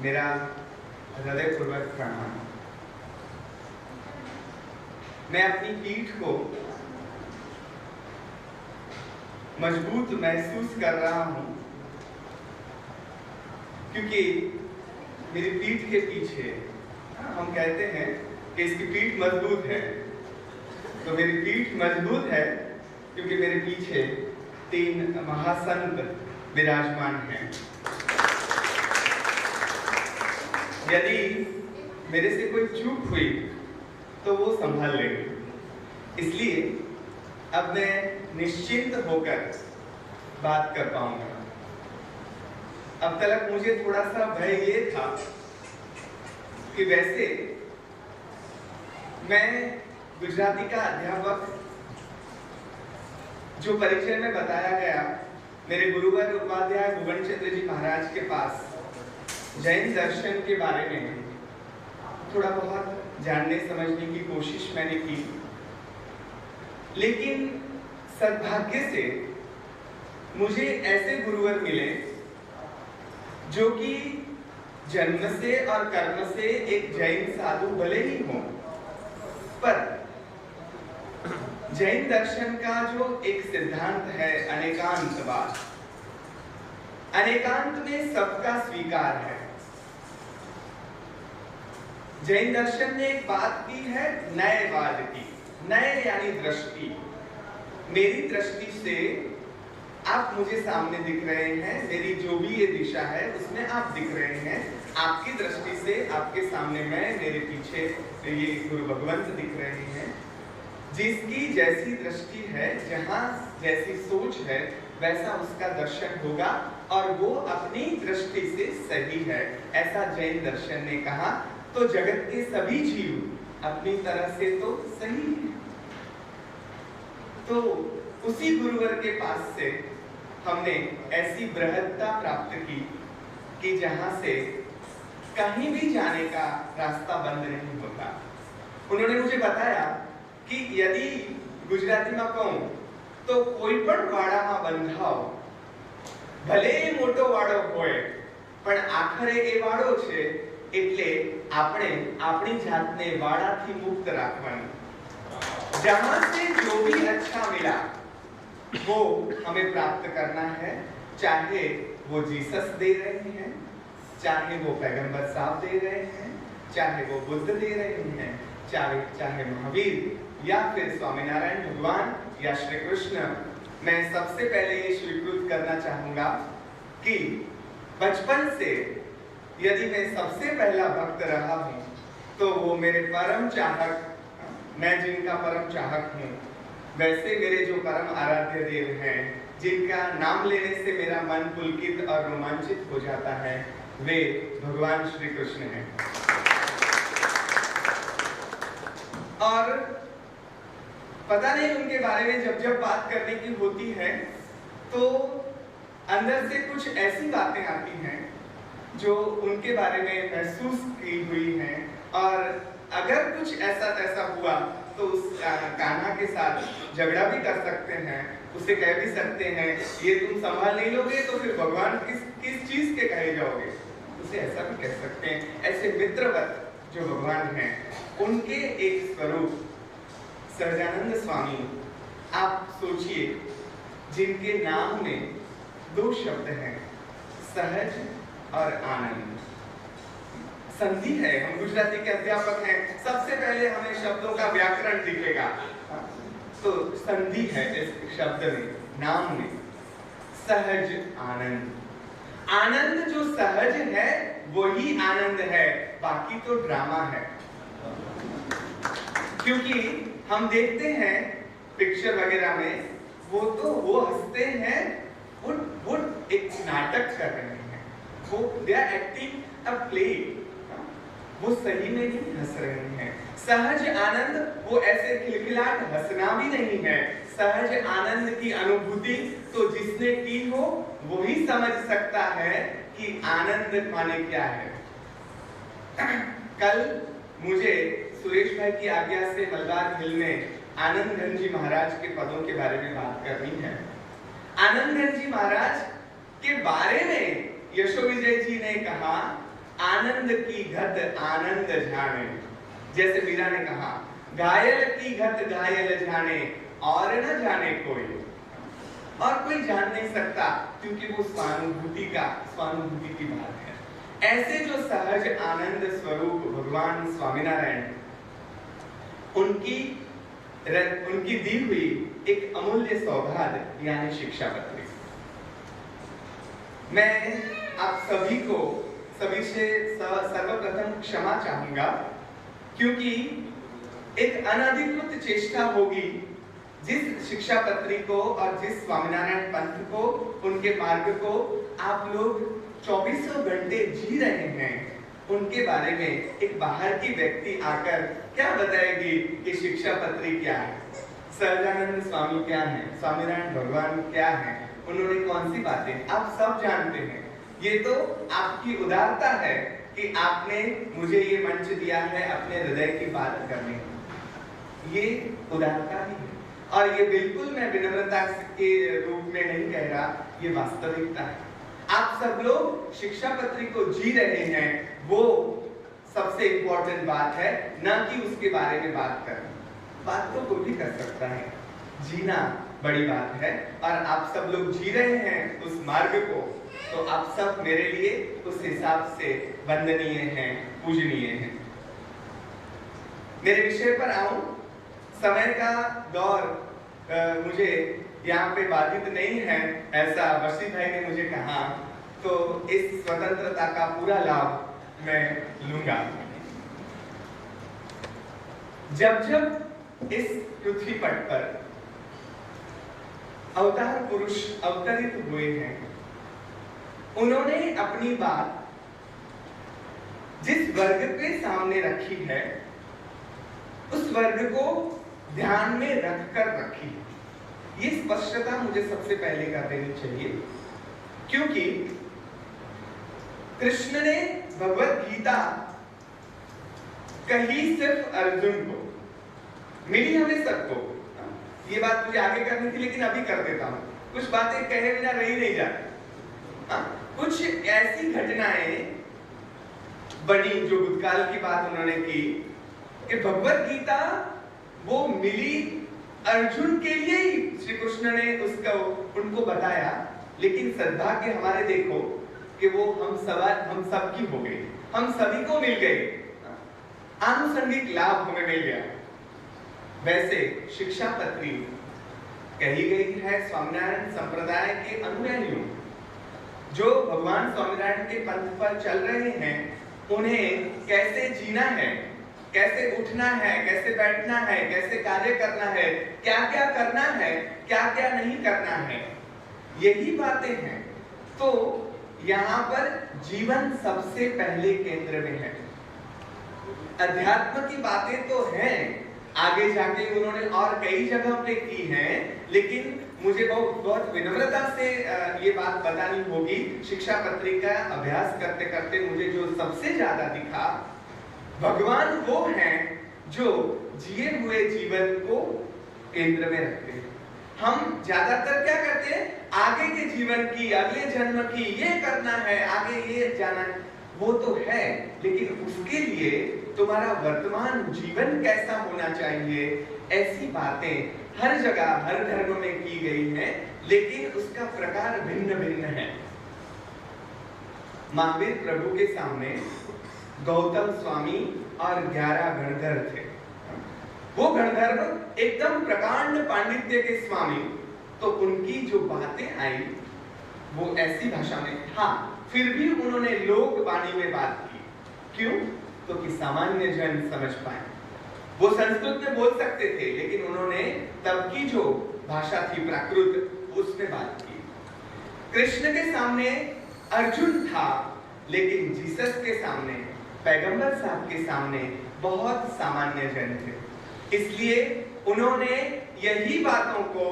मेरा हृदयपूर्वक प्रणाम। मैं अपनी पीठ को मजबूत महसूस कर रहा हूं, क्योंकि मेरी पीठ के पीछे हम कहते हैं कि इसकी पीठ मजबूत है। तो मेरी पीठ मजबूत है क्योंकि मेरे पीछे 3 महासंत विराजमान हैं। यदि मेरे से कोई चूक हुई तो वो संभाल लेंगे, इसलिए अब मैं निश्चिंत होकर बात कर पाऊंगा। अब तक मुझे थोड़ा सा भय ये था कि वैसे मैं गुजराती का अध्यापक, जो परिचय में बताया गया मेरे गुरुवर उपाध्याय भुवन चंद्र जी महाराज के पास जैन दर्शन के बारे में थोड़ा बहुत जानने समझने की कोशिश मैंने की, लेकिन सद्भाग्य से मुझे ऐसे गुरुवर मिले जो कि जन्म से और कर्म से एक जैन साधु भले ही हों, पर जैन दर्शन का जो एक सिद्धांत है अनेकांतवाद, अनेकांत में सबका स्वीकार है। जैन दर्शन ने एक बात की है नयवाद की, नय यानी दृष्टि। मेरी दृष्टि से आप मुझे सामने दिख रहे हैं, मेरी जो भी ये दिशा है उसमें आप दिख रहे हैं। आपकी दृष्टि से आपके सामने मैं, मेरे पीछे ये गुरु भगवंत दिख रहे हैं। जिसकी जैसी दृष्टि है, जहां जैसी सोच है, वैसा उसका दर्शन होगा और वो अपनी दृष्टि से सही है, ऐसा जैन दर्शन ने कहा। तो जगत के सभी जीव अपनी तरह से तो सही है। तो उसी गुरुवर के पास से हमने ऐसी बृहत्ता प्राप्त की कि जहां से कहीं भी जाने का रास्ता बंद नहीं होता। उन्होंने मुझे बताया कि यदि गुजराती में कहूं तो कोई पण वाड़ामां बंधाओ, भले मोटो वाड़ो होय पण आखरे ए वाड़ो छे, એટલે આપણે આપણી જાતને વાડાથી મુક્ત રાખવાની। जहां से जो भी अच्छा मिला वो हमें प्राप्त करना है, चाहे वो जीसस दे रहे हैं, चाहे वो पैगंबर साहब दे रहे हैं, चाहे वो बुद्ध दे रहे हैं, चाहे महावीर या फिर स्वामीनारायण भगवान या श्री कृष्ण। मैं सबसे पहले ये स्वीकृत करना चाहूंगा कि बचपन से यदि मैं सबसे पहला भक्त रहा हूं तो वो मेरे परम चाहक, मैं जिनका परम चाहक हूं, वैसे मेरे जो परम आराध्य देव हैं, जिनका नाम लेने से मेरा मन पुलकित और रोमांचित हो जाता है, वे भगवान श्री कृष्ण हैं। और पता नहीं उनके बारे में जब बात करने की होती है तो अंदर से कुछ ऐसी बातें आती हैं जो उनके बारे में महसूस की हुई हैं, और अगर कुछ ऐसा तैसा हुआ तो उस कान्हा के साथ झगड़ा भी कर सकते हैं, उसे कह भी सकते हैं ये तुम संभाल नहीं लोगे तो फिर भगवान किस चीज के कहे जाओगे, उसे ऐसा भी कह सकते हैं। ऐसे मित्रवत जो भगवान हैं, उनके एक स्वरूप सहजानंद स्वामी, आप सोचिए जिनके नाम में 2 शब्द हैं, सहज और आनंद। संधि है, हम गुजराती के अध्यापक हैं, सबसे पहले हमें शब्दों का व्याकरण दिखेगा, तो संधि है इस शब्द में, नाम में, सहज आनंद। आनंद जो सहज है वही आनंद है, बाकी तो ड्रामा है। क्योंकि हम देखते हैं पिक्चर वगैरह में, वो हंसते हैं, वो एक नाटक कर रहे हैं, वो they are acting a play, वो सही में नहीं हंस रहे हैं। सहज आनंद वो ऐसे खिलखिलाट हंसना भी नहीं है। सहज आनंद की अनुभूति तो जिसने की हो वो ही समझ सकता है कि आनंद माने क्या है। कल मुझे सुरेश भाई की आज्ञा से मलबार हिल में आनंद घन जी महाराज के पदों के बारे में बात करनी है। आनंद घन जी महाराज के बारे में यशो विजय जी ने कहा आनंद की घट आनंद जाने, जैसे मीरा ने कहा, घायल की घट घायल जाने और न जाने कोई, और कोई जान नहीं सकता, क्योंकि वो स्वानुभूति की बात है। ऐसे जो सहज आनंद स्वरूप भगवान स्वामीनारायण, उनकी दी हुई एक अमूल्य सौगात यानी शिक्षापत्री। मैं आप सभी से सर्वप्रथम क्षमा चाहूंगा, क्योंकि एक अनधिकृत चेष्टा होगी जिस शिक्षापत्री को और जिस स्वामीनारायण पंथ को, उनके मार्ग को आप लोग 24 घंटे जी रहे हैं, उनके बारे में एक बाहर की व्यक्ति आकर क्या बताएगी कि शिक्षापत्री क्या है, सहजानंद स्वामी क्या है, स्वामीनारायण भगवान क्या है, उन्होंने कौन सी बातें, आप सब जानते हैं। ये तो आपकी उदारता है कि आपने मुझे ये मंच दिया है अपने हृदय की बात करने, ये उदारता ही है। और ये बिल्कुल मैं विनम्रता के रूप में नहीं कह रहा, ये वास्तविकता है। आप सब लोग शिक्षापत्री को जी रहे हैं, वो सबसे इंपॉर्टेंट बात है, ना कि उसके बारे में बात करना। बात तो कोई भी कर सकता है, जीना बड़ी बात है, और आप सब लोग जी रहे हैं उस मार्ग को, तो आप सब मेरे लिए उस हिसाब से वंदनीय हैं, पूजनीय हैं। मेरे विषय पर आऊं, समय का दौर मुझे यहाँ पे बाधित नहीं है, ऐसा वसी भाई ने मुझे कहा, तो इस स्वतंत्रता का पूरा लाभ मैं लूंगा। जब इस पृथ्वी पट पर अवतार पुरुष अवतरित हुए हैं, उन्होंने अपनी बात जिस वर्ग के सामने रखी है, उस वर्ग को ध्यान में रखकर रखी। ये स्पष्टता मुझे सबसे पहले कर देनी चाहिए, क्योंकि कृष्ण ने भगवत गीता कही सिर्फ अर्जुन को, मिली हमें सबको। ये बात मुझे आगे करनी थी, लेकिन अभी कर देता हूं। कुछ बातें कहे बिना रही नहीं जाती। कुछ ऐसी घटनाएं बनी जो भूतकाल की बात उन्होंने की, कि भगवत गीता वो मिली अर्जुन के लिए ही, श्री कृष्ण ने उनको बताया, लेकिन सद्भाग्य हमारे देखो कि वो हम सबकी हो गई, हम सभी को मिल गई, आनुषंगिक लाभ हमें मिल गया। वैसे शिक्षापत्री कही गई है स्वामीनारायण संप्रदाय के अनुयायियों, जो भगवान स्वामीनारायण के पंथ पर चल रहे हैं, उन्हें कैसे जीना है, कैसे उठना है, कैसे बैठना है, कैसे कार्य करना है, क्या क्या करना है, क्या क्या नहीं करना है, यही बातें हैं। तो यहाँ पर जीवन सबसे पहले केंद्र में है। अध्यात्म की बातें तो हैं, आगे जाके उन्होंने और कई जगह पे की हैं, लेकिन मुझे बहुत विनम्रता से ये बात बतानी होगी। शिक्षापत्री का अभ्यास करते करते मुझे जो सबसे ज्यादा दिखा, भगवान वो हैं जो जिए हुए जीवन को केंद्र में रखते हैं। हम ज्यादातर क्या करते हैं, आगे के जीवन की, अगले जन्म की, ये करना है, आगे ये जाना है, वो तो है, लेकिन उसके लिए तुम्हारा वर्तमान जीवन कैसा होना चाहिए, ऐसी बातें हर जगह हर धर्म में की गई हैं, लेकिन उसका प्रकार भिन्न भिन्न है। महावीर प्रभु के सामने गौतम स्वामी और 11 गणधर थे। वो गणधर एकदम प्रकांड पांडित्य के स्वामी, तो उनकी जो बातें आई वो ऐसी भाषा में, हाँ फिर भी उन्होंने लोक वाणी में बात की। क्यों? तो कि सामान्य जन समझ पाए। वो संस्कृत में बोल सकते थे, लेकिन उन्होंने तब की जो भाषा थी प्राकृत, उसमें बात की। कृष्ण के सामने अर्जुन था, लेकिन जीसस के सामने, पैगंबर साहब के सामने बहुत सामान्य जन थे। इसलिए उन्होंने यही बातों को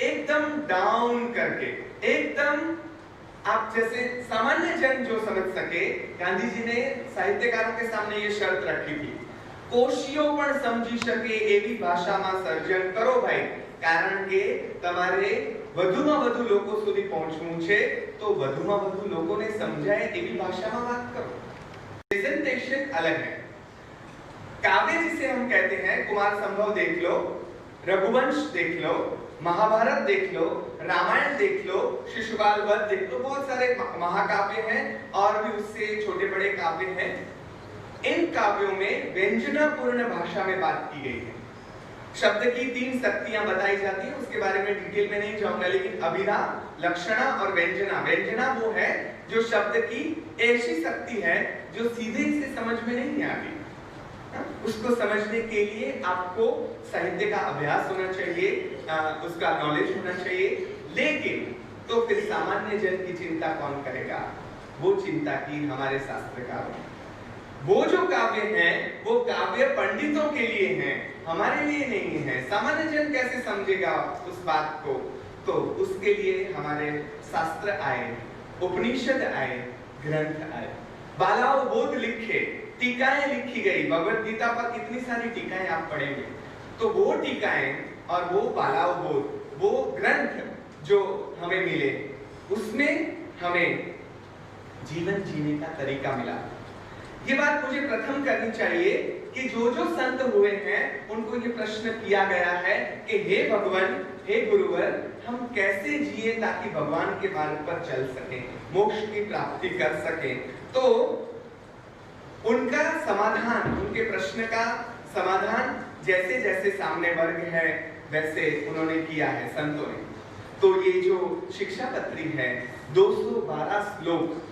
एकदम डाउन करके, एकदम आप जैसे सामान्य जन जो समझ सके, गांधी जी ने साहित्यकारों के सामने ये शर्त रखी थी, कोशियों पण समझी सके एवी भाषाમાં સર્જન કરો ભાઈ, કારણ કે તમારે વધુમાં વધુ લોકો સુધી પહોંચવું છે, તો વધુમાં વધુ લોકોને સમજાય એવી ભાષામાં વાત કરો। प्रेजेंटेशन अलग है। काव्य जिसे हम कहते हैं, कुमार संभव देख लो, रघुवंश देख लो, महाभारत देख लो, रामायण देख लो, शिशुपाल वध देख लो, बहुत सारे महाकाव्य हैं और भी उससे छोटे बड़े काव्य हैं। इन काव्यों में व्यंजनापूर्ण भाषा में बात की गई है। शब्द की 3 शक्तियां बताई जाती हैं, उसके बारे में डिटेल में नहीं जाऊंगा, लेकिन अभिधा, लक्षणा और व्यंजना। व्यंजना वो है जो शब्द की ऐसी शक्ति है जो सीधे इसे समझ में नहीं आती। उसको समझने के लिए आपको साहित्य का अभ्यास होना चाहिए, उसका नॉलेज होना चाहिए। लेकिन तो फिर सामान्य जन की चिंता कौन करेगा? वो चिंता की हमारे शास्त्रकार। वो जो काव्य हैं वो काव्य पंडितों के लिए हैं, हमारे लिए नहीं है। सामान्य जन कैसे समझेगा उस बात को? तो उसके लिए हमारे शास्त्र आए, उपनिषद आए, ग्रंथ आए, बालाओ बोध लिखे, टीकाएं लिखी गई। भगवत गीता पर कितनी सारी टीकाएं आप पढ़ेंगे, तो वो टीकाएं और वो बालाओ बोध, वो ग्रंथ जो हमें मिले, उसमें हमें जीवन जीने का तरीका मिला। ये बात मुझे प्रथम करनी चाहिए कि जो जो संत हुए हैं उनको ये प्रश्न किया गया है कि हे भगवान, हे गुरुवर, हम कैसे जिए ताकि भगवान के मार्ग पर चल सकें, मोक्ष की प्राप्ति कर सकें। तो उनका समाधान, उनके प्रश्न का समाधान जैसे जैसे सामने वर्ग है वैसे उन्होंने किया है संतों ने। तो ये जो शिक्षापत्री है 212 श्लोक,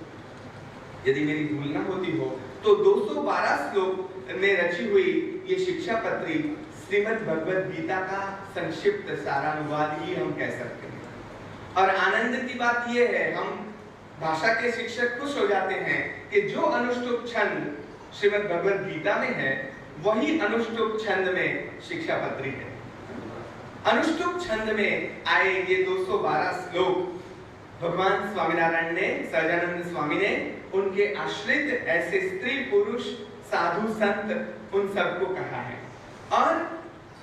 यदि मेरी भूल ना होती हो तो 212 श्लोक में रची हुई ये शिक्षापत्री श्रीमद् भगवद गीता का संक्षिप्त सारानुवाद ही हम कह सकते हैं। और आनंद की बात यह है, हम भाषा के शिक्षक खुश हो जाते हैं कि जो अनुष्टुप छंद श्रीमद् भगवद गीता में है वही अनुष्टुप छंद में शिक्षापत्री है। अनुष्टुप छंद में आए ये 212 श्लोक भगवान स्वामीनारायण ने, सहजानंद स्वामी ने उनके आश्रित ऐसे स्त्री पुरुष साधु संत उन सबको कहा है, और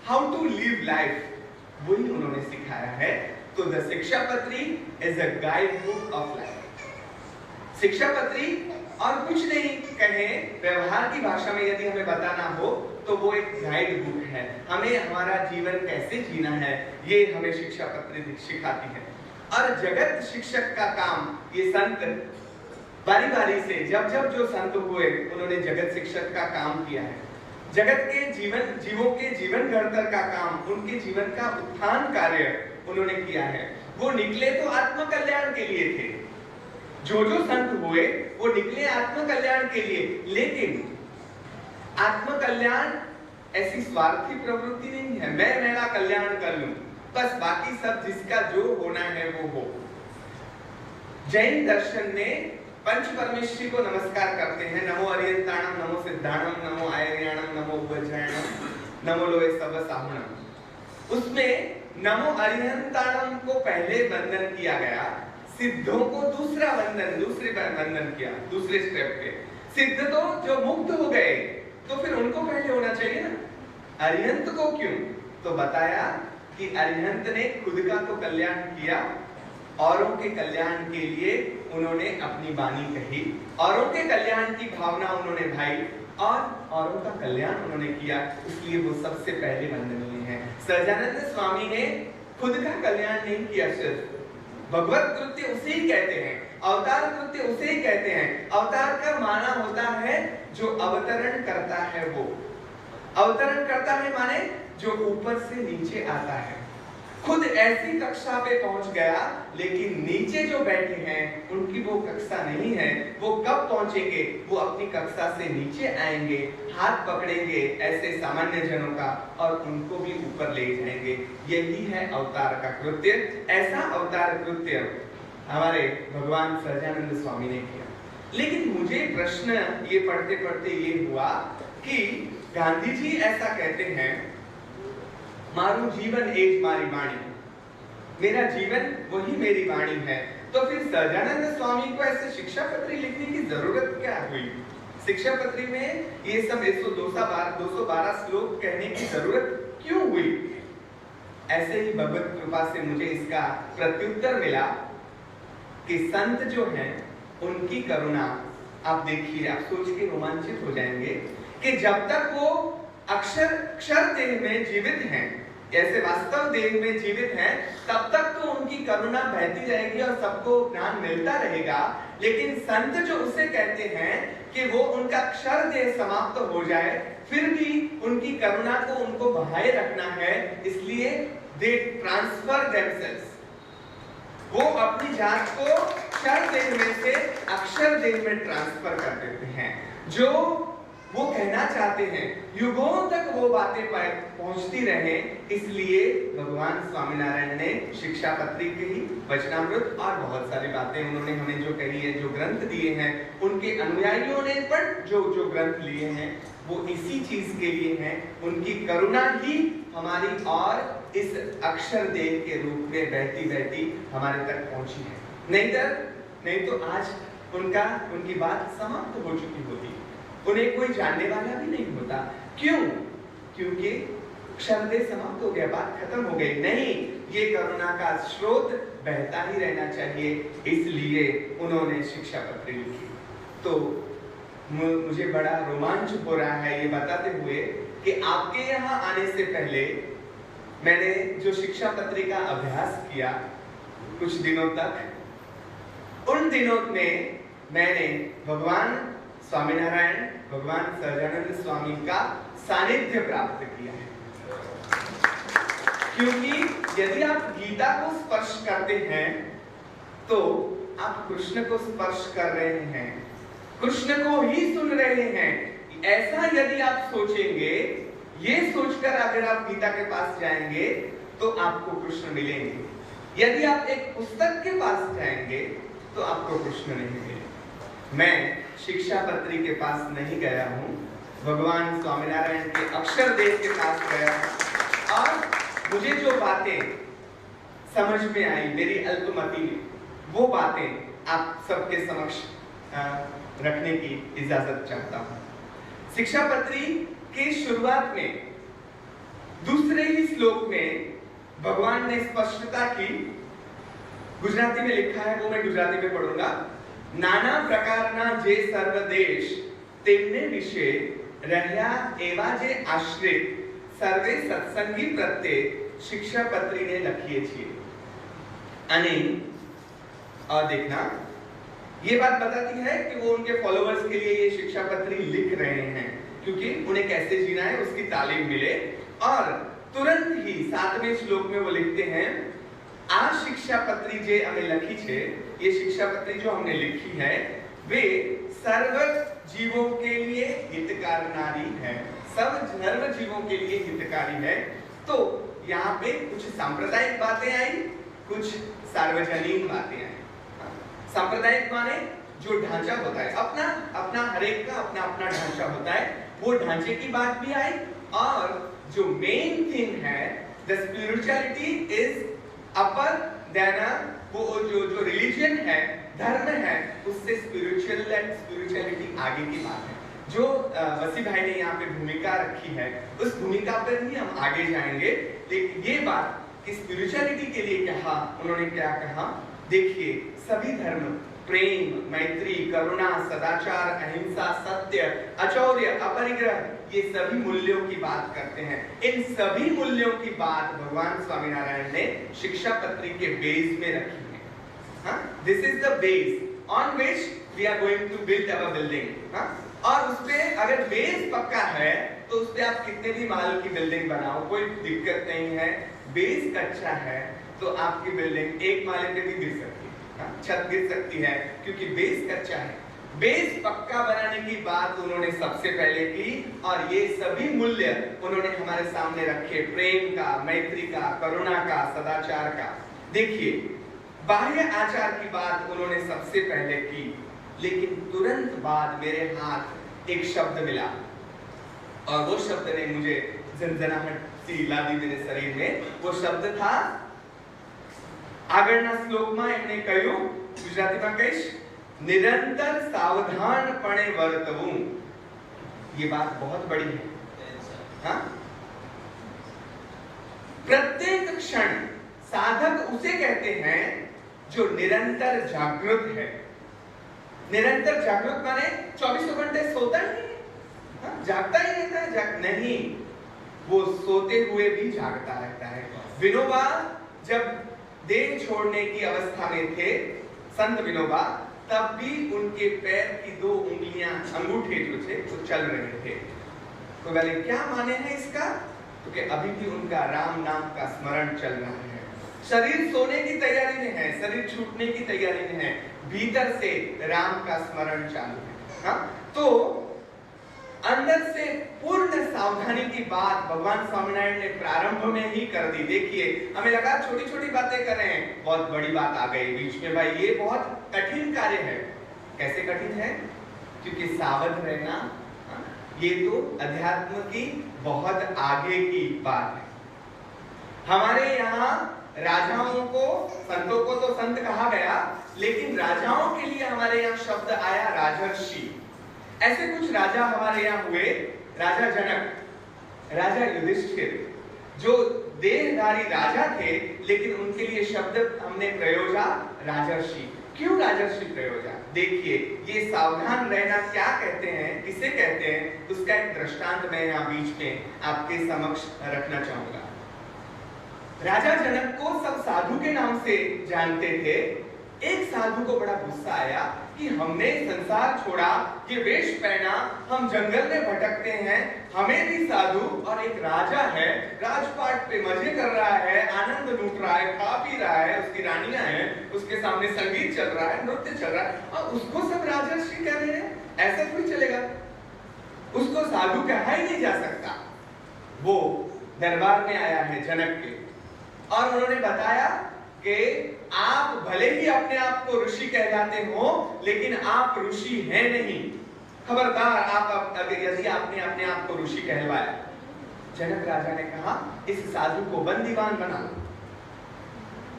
हाउ टू लिव लाइफ वही उन्होंने सिखाया है। तो the Shikshapatri is a guide book of life. Shikshapatri और कुछ नहीं कहें, व्यवहार की भाषा में यदि हमें बताना हो तो वो एक गाइड बुक है। हमें हमारा जीवन कैसे जीना है ये हमें शिक्षापत्री सिखाती है। और जगत शिक्षक का काम ये संत बारी बारी से, जब जब जो संत हुए उन्होंने जगत शिक्षक का काम किया है। जगत के जीवन, जीवों के जीवन घड़तर का काम, उनके जीवन का उत्थान कार्य उन्होंने किया है। वो निकले तो आत्म कल्याण के लिए थे, जो जो संत हुए वो निकले आत्म कल्याण के लिए। लेकिन आत्म कल्याण ऐसी स्वार्थी प्रवृत्ति नहीं है, मैं मेरा कल्याण कर लूं बस, बाकी सब जिसका जो होना है वो हो। जैन दर्शन में पंच परमेश्वरी को नमस्कार करते हैं, नमो अरियंताणम, नमो सिद्धाणम, नमो आयर्याणम, नमो उपजयणम, नमो लोए सब साहुणम। उसमें नमो अरियंताणम को पहले वंदन किया गया, सिद्धों को दूसरा वंदन, दूसरे वंदन किया, दूसरे स्टेप पे। सिद्ध तो जो मुक्त हो गए तो फिर उनको पहले होना चाहिए ना, अरिहंत को क्यों? तो बताया कि अरिहंत ने खुद का तो कल्याण किया, औरों के कल्याण के लिए उन्होंने अपनी वाणी कही, औरों के कल्याण की भावना उन्होंने भाई और औरों का कल्याण उन्होंने किया, इसलिए वो सबसे पहले वंदनीय है। सहजानंद स्वामी ने खुद का कल्याण नहीं किया, सिर्फ भगवत कृत्य उसे ही कहते हैं, अवतार कृत्य उसे ही कहते हैं। अवतार का माना होता है जो अवतरण करता है, वो अवतरण करता है माने जो ऊपर से नीचे आता है। खुद ऐसी कक्षा पे पहुंच गया, लेकिन नीचे जो बैठे हैं उनकी वो कक्षा नहीं है। वो कब पहुंचेंगे? वो अपनी कक्षा से नीचे आएंगे, हाथ पकड़ेंगे ऐसे सामान्य जनों का और उनको भी ऊपर ले जाएंगे। यही है अवतार का कृत्य। ऐसा अवतार कृत्य हमारे भगवान सहजानंद स्वामी ने किया। लेकिन मुझे प्रश्न ये पढ़ते पढ़ते ये हुआ कि गांधी जी ऐसा कहते हैं, मारू जीवन एज मारी वाणी, मेरा जीवन वही मेरी वाणी है। तो फिर सहजानंद स्वामी को ऐसे शिक्षापत्री लिखने की जरूरत क्या हुई? शिक्षापत्री में ये सब 212 श्लोक कहने की जरूरत क्यों हुई? ऐसे ही भगवत कृपा से मुझे इसका प्रत्युत्तर मिला कि संत जो हैं उनकी करुणा आप देखिए, आप सोच के रोमांचित हो जाएंगे कि जब तक वो अक्षर देह में जीवित हैं, ऐसे वास्तव देह में जीवित हैं, तब तक तो उनकी करुणा बहती रहेगी और सबको ज्ञान मिलता रहेगा। लेकिन संत जो उसे कहते हैं कि वो उनका क्षर देह समाप्त हो जाए, फिर भी उनकी करुणा को उनको बहाए रखना है, इसलिए दे ट्रांसफर देमसेल्व्स, वो अपनी जात को क्षर देह में से अक्षर देह में ट्रांसफर कर देते हैं। जो वो कहना चाहते हैं युगों तक वो बातें पहुंचती रहे, इसलिए भगवान स्वामीनारायण ने शिक्षापत्री कही, वचनामृत और बहुत सारी बातें उन्होंने हमें जो कही है, जो ग्रंथ दिए हैं, उनके अनुयायियों ने पर जो ग्रंथ लिए हैं वो इसी चीज के लिए हैं। उनकी करुणा ही हमारी और इस अक्षर देह के रूप में बहती बहती हमारे तक पहुंची है। नहीं तो आज उनकी बात समाप्त हो चुकी होती, उन्हें कोई जानने वाला भी नहीं होता। क्यों? क्योंकि क्षरदेह समाप्त हो गया, बात खत्म हो गई। नहीं, ये करुणा का स्रोत बहता ही रहना चाहिए, इसलिए उन्होंने शिक्षापत्री लिखी। तो मुझे बड़ा रोमांच हो रहा है ये बताते हुए कि आपके यहाँ आने से पहले मैंने जो शिक्षापत्री का अभ्यास किया कुछ दिनों तक, उन दिनों में मैंने भगवान स्वामीनारायण, भगवान सहजानंद स्वामी का सानिध्य प्राप्त किया है। क्योंकि यदि आप गीता को स्पर्श करते हैं तो आप कृष्ण को स्पर्श कर रहे हैं, कृष्ण को ही सुन रहे हैं। ऐसा यदि आप सोचेंगे, ये सोचकर अगर आप गीता के पास जाएंगे तो आपको कृष्ण मिलेंगे। यदि आप एक पुस्तक के पास जाएंगे तो आपको कृष्ण नहीं मिलेंगे। मैं शिक्षापत्री के पास नहीं गया हूँ, भगवान स्वामीनारायण के अक्षर देव के पास गया और मुझे जो बातें समझ में आई मेरी अल्पमति में, वो बातें आप सबके समक्ष रखने की इजाजत चाहता हूँ। शिक्षापत्री के शुरुआत में दूसरे ही श्लोक में भगवान ने स्पष्टता की, गुजराती में लिखा है, वो मैं गुजराती में पढ़ूंगा। नाना प्रकारना जे सर्वदेश तेमने विषे રહ્યા એવા જે આશ્રિત સર્વે સત્સંગી પ્રત્યે शिक्षापत्री ने लखीए છીએ। અને और देखना, ये बात बताती है कि वो उनके फॉलोअर्स के लिए ये शिक्षापत्री लिख रहे हैं, क्योंकि उन्हें कैसे जीना है उसकी तालीम मिले। और तुरंत ही 7वें श्लोक में वो लिखते हैं, आ शिक्षापत्री जे हमें लखी छे, ये शिक्षापत्री जो हमने लिखी है वे सर्व जीवों के लिए हितकारनारी है, सब सर्व जीवों के लिए हितकारी है। तो यहाँ पे कुछ सांप्रदायिक बातें आई, कुछ सार्वजनिक बातें आई। सांप्रदायिक माने जो ढांचा होता है, अपना अपना हर एक का अपना अपना ढांचा होता है, वो ढांचे की बात भी आई। और जो मेन थिंग है, the spirituality is upper than वो जो रिलीजन है, धर्म है, उससे स्पिरिचुअलिटी आगे की बात है। जो वसी भाई ने यहाँ पे भूमिका रखी है, उस भूमिका पर ही हम आगे जाएंगे। लेकिन ये बात कि स्पिरिचुअलिटी के लिए कहा, उन्होंने क्या कहा, देखिए सभी धर्म प्रेम, मैत्री, करुणा, सदाचार, अहिंसा, सत्य, अचौर्य, अपरिग्रह, ये सभी मूल्यों की बात करते हैं। इन सभी मूल्यों की बात भगवान स्वामीनारायण ने शिक्षापत्री के बेस में रखी है। This is the base on which we are going to build our building. और उसपे अगर बेस पक्का है तो उसपे आप कितने भी माल की बिल्डिंग बनाओ, कोई दिक्कत नहीं है। बेस कच्चा है तो आपकी बिल्डिंग एक माले पे भी गिर सकती है, छत गिर सकती है, क्योंकि बेस कच्चा है। बेस पक्का बनाने की बात उन्होंने सबसे पहले की, और ये सभी मूल्य उन्होंने हमारे सामने रखे, प्रेम का, मैत्री का, करुणा का, सदाचार का। देखिए बाह्य आचार की बात उन्होंने सबसे पहले की, लेकिन तुरंत बाद मेरे हाथ एक शब्द मिला, और वो शब्द ने मुझे झंझनाहट सी ला दी मेरे शरीर में। वो शब्द था, આગળના શ્લોકમાં એમણે કહ્યું, ગુજરાતીમાં કહીશ, નિરંતર સાવધાનપણે વર્તવું। ये बात बहुत बड़ी है। हाँ? प्रत्येक क्षण साधक उसे कहते हैं जो निरंतर जागृत है। निरंतर जागरूक माने 24 घंटे सोता ही नहीं, जागता ही रहता है, नहीं, वो सोते हुए भी जागता रहता है। विनोबा जब देह छोड़ने की अवस्था में थे, संत विनोबा, तब भी उनके पैर की 2 उंगलियां, अंगूठे जो थे वो चल रहे थे। तो बोले क्या माने हैं इसका? क्योंकि तो अभी भी उनका राम नाम का स्मरण चल रहा है। शरीर सोने की तैयारी में है, शरीर छूटने की तैयारी में है, भीतर से राम का स्मरण चालू है। हाँ, तो अंदर से पूर्ण सावधानी की बात भगवान स्वामीनारायण ने प्रारंभ में ही कर दी। देखिए, हमें लगा छोटी छोटी बातें कर रहे हैं, बहुत बड़ी बात आ गई बीच में। भाई ये बहुत कठिन कार्य है। कैसे कठिन है? क्योंकि सावध रहना ये तो अध्यात्म की बहुत आगे की बात है। हमारे यहाँ राजाओं को, संतों को तो संत कहा गया, लेकिन राजाओं के लिए हमारे यहाँ शब्द आया राजर्षि। ऐसे कुछ राजा हमारे यहाँ हुए, राजा जनक, राजा युधिष्ठिर, जो देहधारी राजा थे, लेकिन उनके लिए शब्द हमने प्रयोजा राजर्षि। क्यों राजर्षि प्रयोजा? देखिए, ये सावधान रहना क्या कहते हैं, किसे कहते हैं, उसका एक दृष्टांत मैं यहाँ बीच में आपके समक्ष रखना चाहूंगा। राजा जनक को सब साधु के नाम से जानते थे। एक साधु को बड़ा गुस्सा आया कि हमने संसार छोड़ा, ये वेश पहना, हम जंगल में भटकते हैं, हमें भी साधु, और एक राजा है, राजपाट पे मजे कर रहा है, आनंद लूट रहा है, खा पी रहा है, उसकी रानियां हैं, उसके सामने संगीत चल रहा है, नृत्य चल रहा है, और उसको सब राजर्षि कह रहे हैं। ऐसा थोड़ी चलेगा, उसको साधु कहा ही नहीं जा सकता। वो दरबार में आया है जनक के, और उन्होंने बताया कि आप भले ही अपने आप को ऋषि कहलाते हो, लेकिन आप ऋषि हैं नहीं। खबरदार आप यदि आपने अपने आप को ऋषि कहलवाया। जनक राजा ने कहा इस साधु को बंदीवान बना।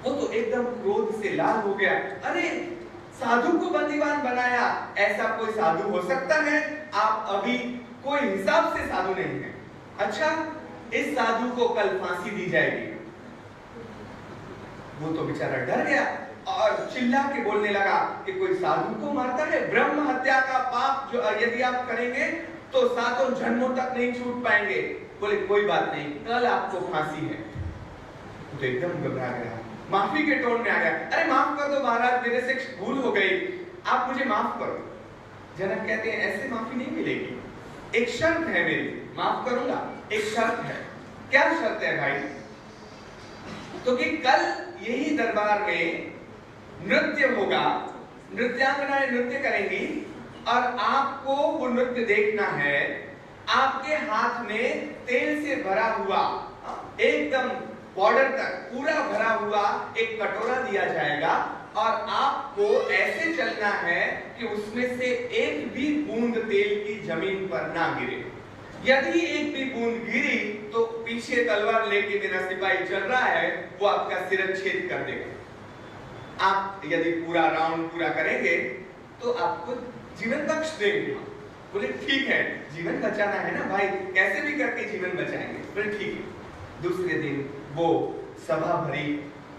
वो तो एकदम क्रोध से लाल हो गया। अरे साधु को बंदीवान बनाया, ऐसा कोई साधु हो सकता है? आप अभी कोई हिसाब से साधु नहीं है। अच्छा, इस साधु को कल फांसी दी जाएगी। वो तो बेचारा डर गया और चिल्ला के बोलने लगा कि कोई साधु को मारता है? ब्रह्म हत्या का पाप जो यदि आप करेंगे तो 7 जन्मों तक नहीं छूट पाएंगे। बोले कोई बात नहीं, कल आपको फांसी है। तो एकदम घबरा गया, माफी के टोन में आ गया। अरे माफ कर दो महाराज, मेरे से भूल हो गई, आप मुझे माफ करो। जनक कहते हैं ऐसे माफी नहीं मिलेगी, एक शर्त है मेरी, माफ करूंगा, एक शर्त है। क्या शर्त है भाई? तो कि कल यही दरबार में नृत्य होगा, नृत्यांगनाएं नृत्य करेंगी, और आपको वो नृत्य देखना है। आपके हाथ में तेल से भरा हुआ, एकदम बॉर्डर तक पूरा भरा हुआ एक कटोरा दिया जाएगा, और आपको ऐसे चलना है कि उसमें से एक भी बूंद तेल की जमीन पर ना गिरे। यदि एक भी बूंद गिरी तो पीछे तलवार लेके मेरा सिपाही चल रहा है, वो आपका शिरच्छेद कर देगा। आप यदि पूरा राउंड पूरा करेंगे तो आपको जीवन बख्श देंगे। बोले ठीक है, जीवन बचाना है ना भाई, कैसे भी करके जीवन बचाएंगे। बोले ठीक है। दूसरे दिन वो सभा भरी,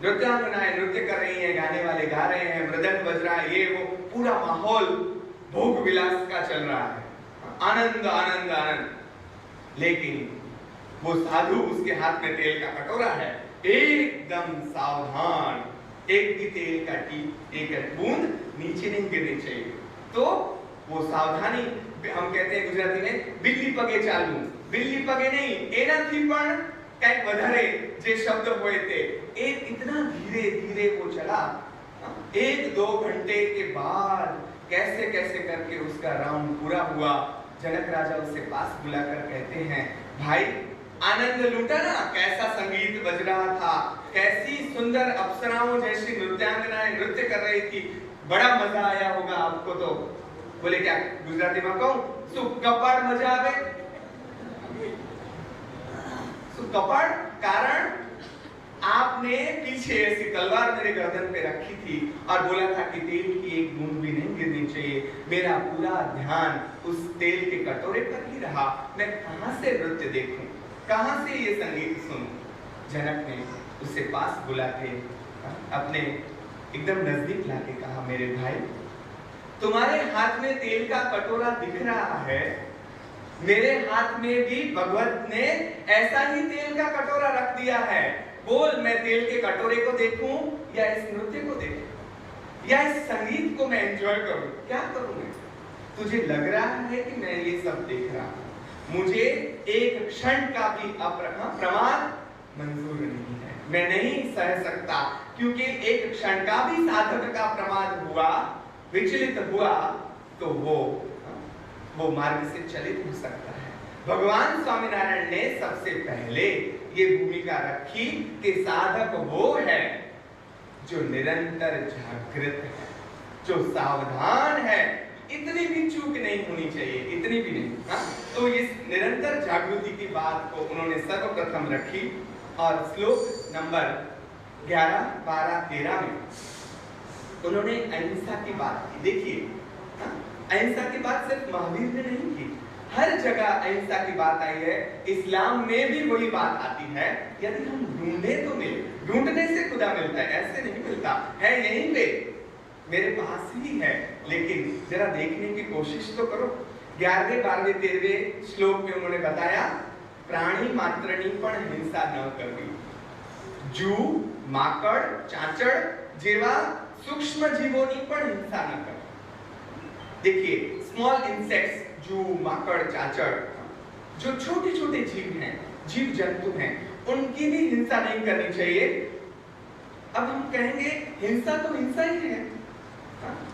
नृत्यांगनाएं नृत्य कर रही हैं, गाने वाले गा रहे हैं, मृदंग बज रहा है, ये वो पूरा माहौल भोग विलास का चल रहा है, आनंद आनंद आनंद। लेकिन वो साधु, उसके हाथ में तेल का कटोरा है, एकदम सावधान, एक भी तेल का एक बूंद नीचे नहीं गिरनी चाहिए। तो वो सावधानी, हम कहते हैं गुजराती में बिल्ली पगे चालू, बिल्ली पगे नहीं, एना थी पण कई वधारे जे शब्द हुए थे। एक इतना धीरे धीरे वो चला। 1-2 घंटे के बाद कैसे कैसे करके उसका राउंड पूरा हुआ। जनक राजा उसे पास बुलाकर कहते हैं, भाई आनंद लूटा ना, कैसा संगीत बज रहा था, कैसी सुंदर अप्सराओं जैसी नृत्यांगनाएं नृत्य कर रही थी, बड़ा मजा आया होगा आपको। तो बोले क्या गुजराती में कहूं, सुकपाड़ मजा आवे। सुकपाड़ कारण आपने पीछे ऐसी तलवार मेरे गर्दन पे रखी थी और बोला था कि तेल की एक बूंद भी नहीं गिरनी चाहिए। मेरा पूरा ध्यान उस तेल के कटोरे पर ही रहा। मैं कहां से नृत्य देखूं, कहां से ये संगीत सुनूं। जनक ने उसे पास बुला के अपने एकदम नजदीक लाके कहा, मेरे भाई तुम्हारे हाथ में तेल का कटोरा दिख रहा है, मेरे हाथ में भी भगवत ने ऐसा ही तेल का कटोरा रख दिया है। बोल, मैं तेल के कटोरे को देखूं या इस नृत्य को देखूं या इस संगीत को मैं एंजॉय करूं? क्या करूं मैं? तुझे लग रहा है कि मैं ये सब देख रहा हूं, मुझे एक क्षण का भी प्रमाद मंजूर नहीं है, मैं नहीं सह सकता, क्योंकि एक क्षण का भी साधक का प्रमाद हुआ, विचलित हुआ, तो वो मार्ग से चलित हो सकता है। भगवान स्वामीनारायण ने सबसे पहले ये भूमिका रखी कि साधक वो है जो निरंतर जागृत है, जो सावधान है, इतनी भी चूक नहीं होनी चाहिए, इतनी भी नहीं। तो इस निरंतर जागृति की बात को उन्होंने सर्वप्रथम रखी और श्लोक नंबर 11, 12, 13 में उन्होंने अहिंसा की बात की। देखिए, अहिंसा की बात सिर्फ महावीर ने नहीं की, हर जगह अहिंसा की बात आई है। इस्लाम में भी वही बात आती है, यदि हम ढूंढे तो मिले। ढूंढने से खुदा मिलता है, ऐसे नहीं मिलता है, यहीं पे मेरे पास ही है, लेकिन जरा देखने की कोशिश तो करो। 11वें, 12वें, 13वें श्लोक में उन्होंने बताया, प्राणी मात्रनी पण हिंसा न करवी, जू, माकड़, चांचड़ जेवा सूक्ष्म जीवोनी पण हिंसा न करवी। देखिए, स्मॉल इंसेक्ट्स, जू, माकड़, चांचड़, जो छोटे छोटे जीव हैं, जीव जंतु हैं, उनकी भी हिंसा नहीं करनी चाहिए। अब हम कहेंगे हिंसा तो हिंसा ही है,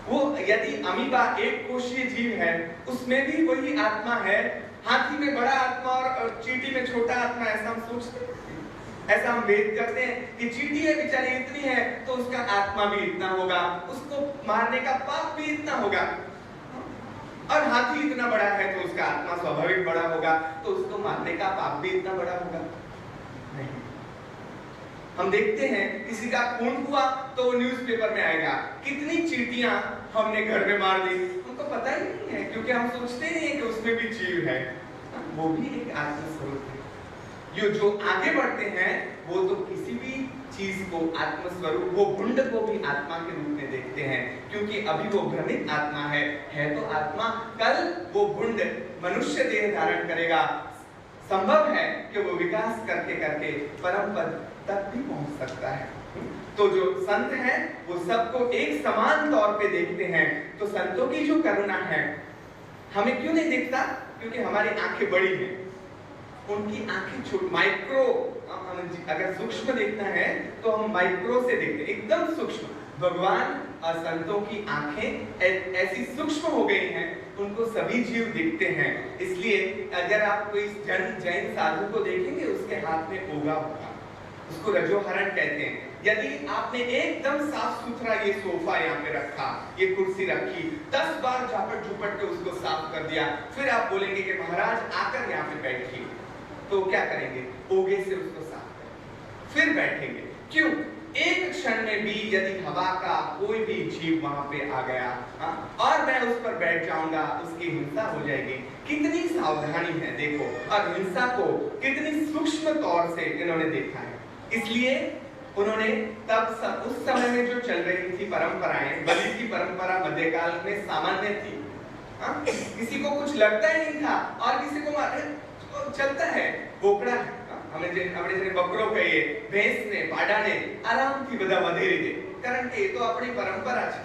वो यदि अमीबा एक कोशीय जीव है, उसमें भी वही आत्मा है। हाथी में बड़ा आत्मा और चींटी में छोटा आत्मा, ऐसा हम सोचते हैं, ऐसा हम भेद करते हैं कि चींटी है बेचारी इतनी है तो उसका आत्मा भी इतना होगा, उसको मारने का पाप भी इतना होगा, और हाथी इतना बड़ा है तो उसका आत्मा स्वाभाविक बड़ा होगा, तो उसको मारने का पाप भी इतना बड़ा होगा। नहीं, हम देखते हैं किसी का खून हुआ तो वो न्यूज़पेपर में आएगा, कितनी चींटियां हमने घर में मार दी, हमको पता ही नहीं है, क्योंकि हम सोचते नहीं है कि उसमें भी जीव है, वो भी एक आत्मस्वरूप है। जो आगे बढ़ते हैं वो तो किसी भी चीज को आत्मस्वरूप, वो भुंड को भी आत्मा के रूप में देखते हैं, क्योंकि अभी वो भ्रमित आत्मा है तो आत्मा, कल वो भुंड मनुष्य देह धारण करेगा, संभव है कि वो विकास करके करके परम पद तक भी पहुंच सकता है। तो जो संत हैं वो सबको एक समान तौर पे देखते हैं। तो संतों की जो करुणा है, हमें क्यों नहीं दिखता? क्योंकि हमारी आंखें बड़ी हैं, उनकी आंखें छोटी, माइक्रो, अगर सूक्ष्म देखना है तो हम माइक्रो से देखते हैं, एकदम सूक्ष्म। भगवान और संतों की आंखें ऐसी सूक्ष्म हो गई हैं, उनको सभी जीव दिखते हैं। इसलिए अगर आप कोई जैन साधु को देखेंगे, उसके हाथ में ओगा होगा, उसको रजोहरण कहते हैं। यदि आपने एकदम साफ सुथरा ये सोफा यहाँ पे रखा, ये कुर्सी रखी, 10 बार झापट झुपट के उसको साफ कर दिया, फिर आप बोलेंगे कि महाराज आकर यहाँ पे बैठिए, तो क्या करेंगे? ओगे से उसको साफ करेंगे, फिर बैठेंगे। क्यों? एक क्षण में भी यदि हवा का कोई भी जीव वहां पे आ गया, और मैं उस पर बैठ जाऊंगा, उसकी हिंसा हो जाएगी। कितनी सावधानी है देखो, और हिंसा को कितनी सूक्ष्म तौर से इन्होंने देखा है। इसलिए उन्होंने तब उस समय में जो चल रही थी परंपराएं, बलि की परंपरा मध्यकाल में सामान्य थी, किसी को कुछ लगता ही नहीं था, और किसी को चलता है, बोकड़ा है, हमें जे बकरो कहिए, भैंस ने, पाडा ने आराम थी बधा वधेरी दे, कारण के तो अपनी परंपरा है।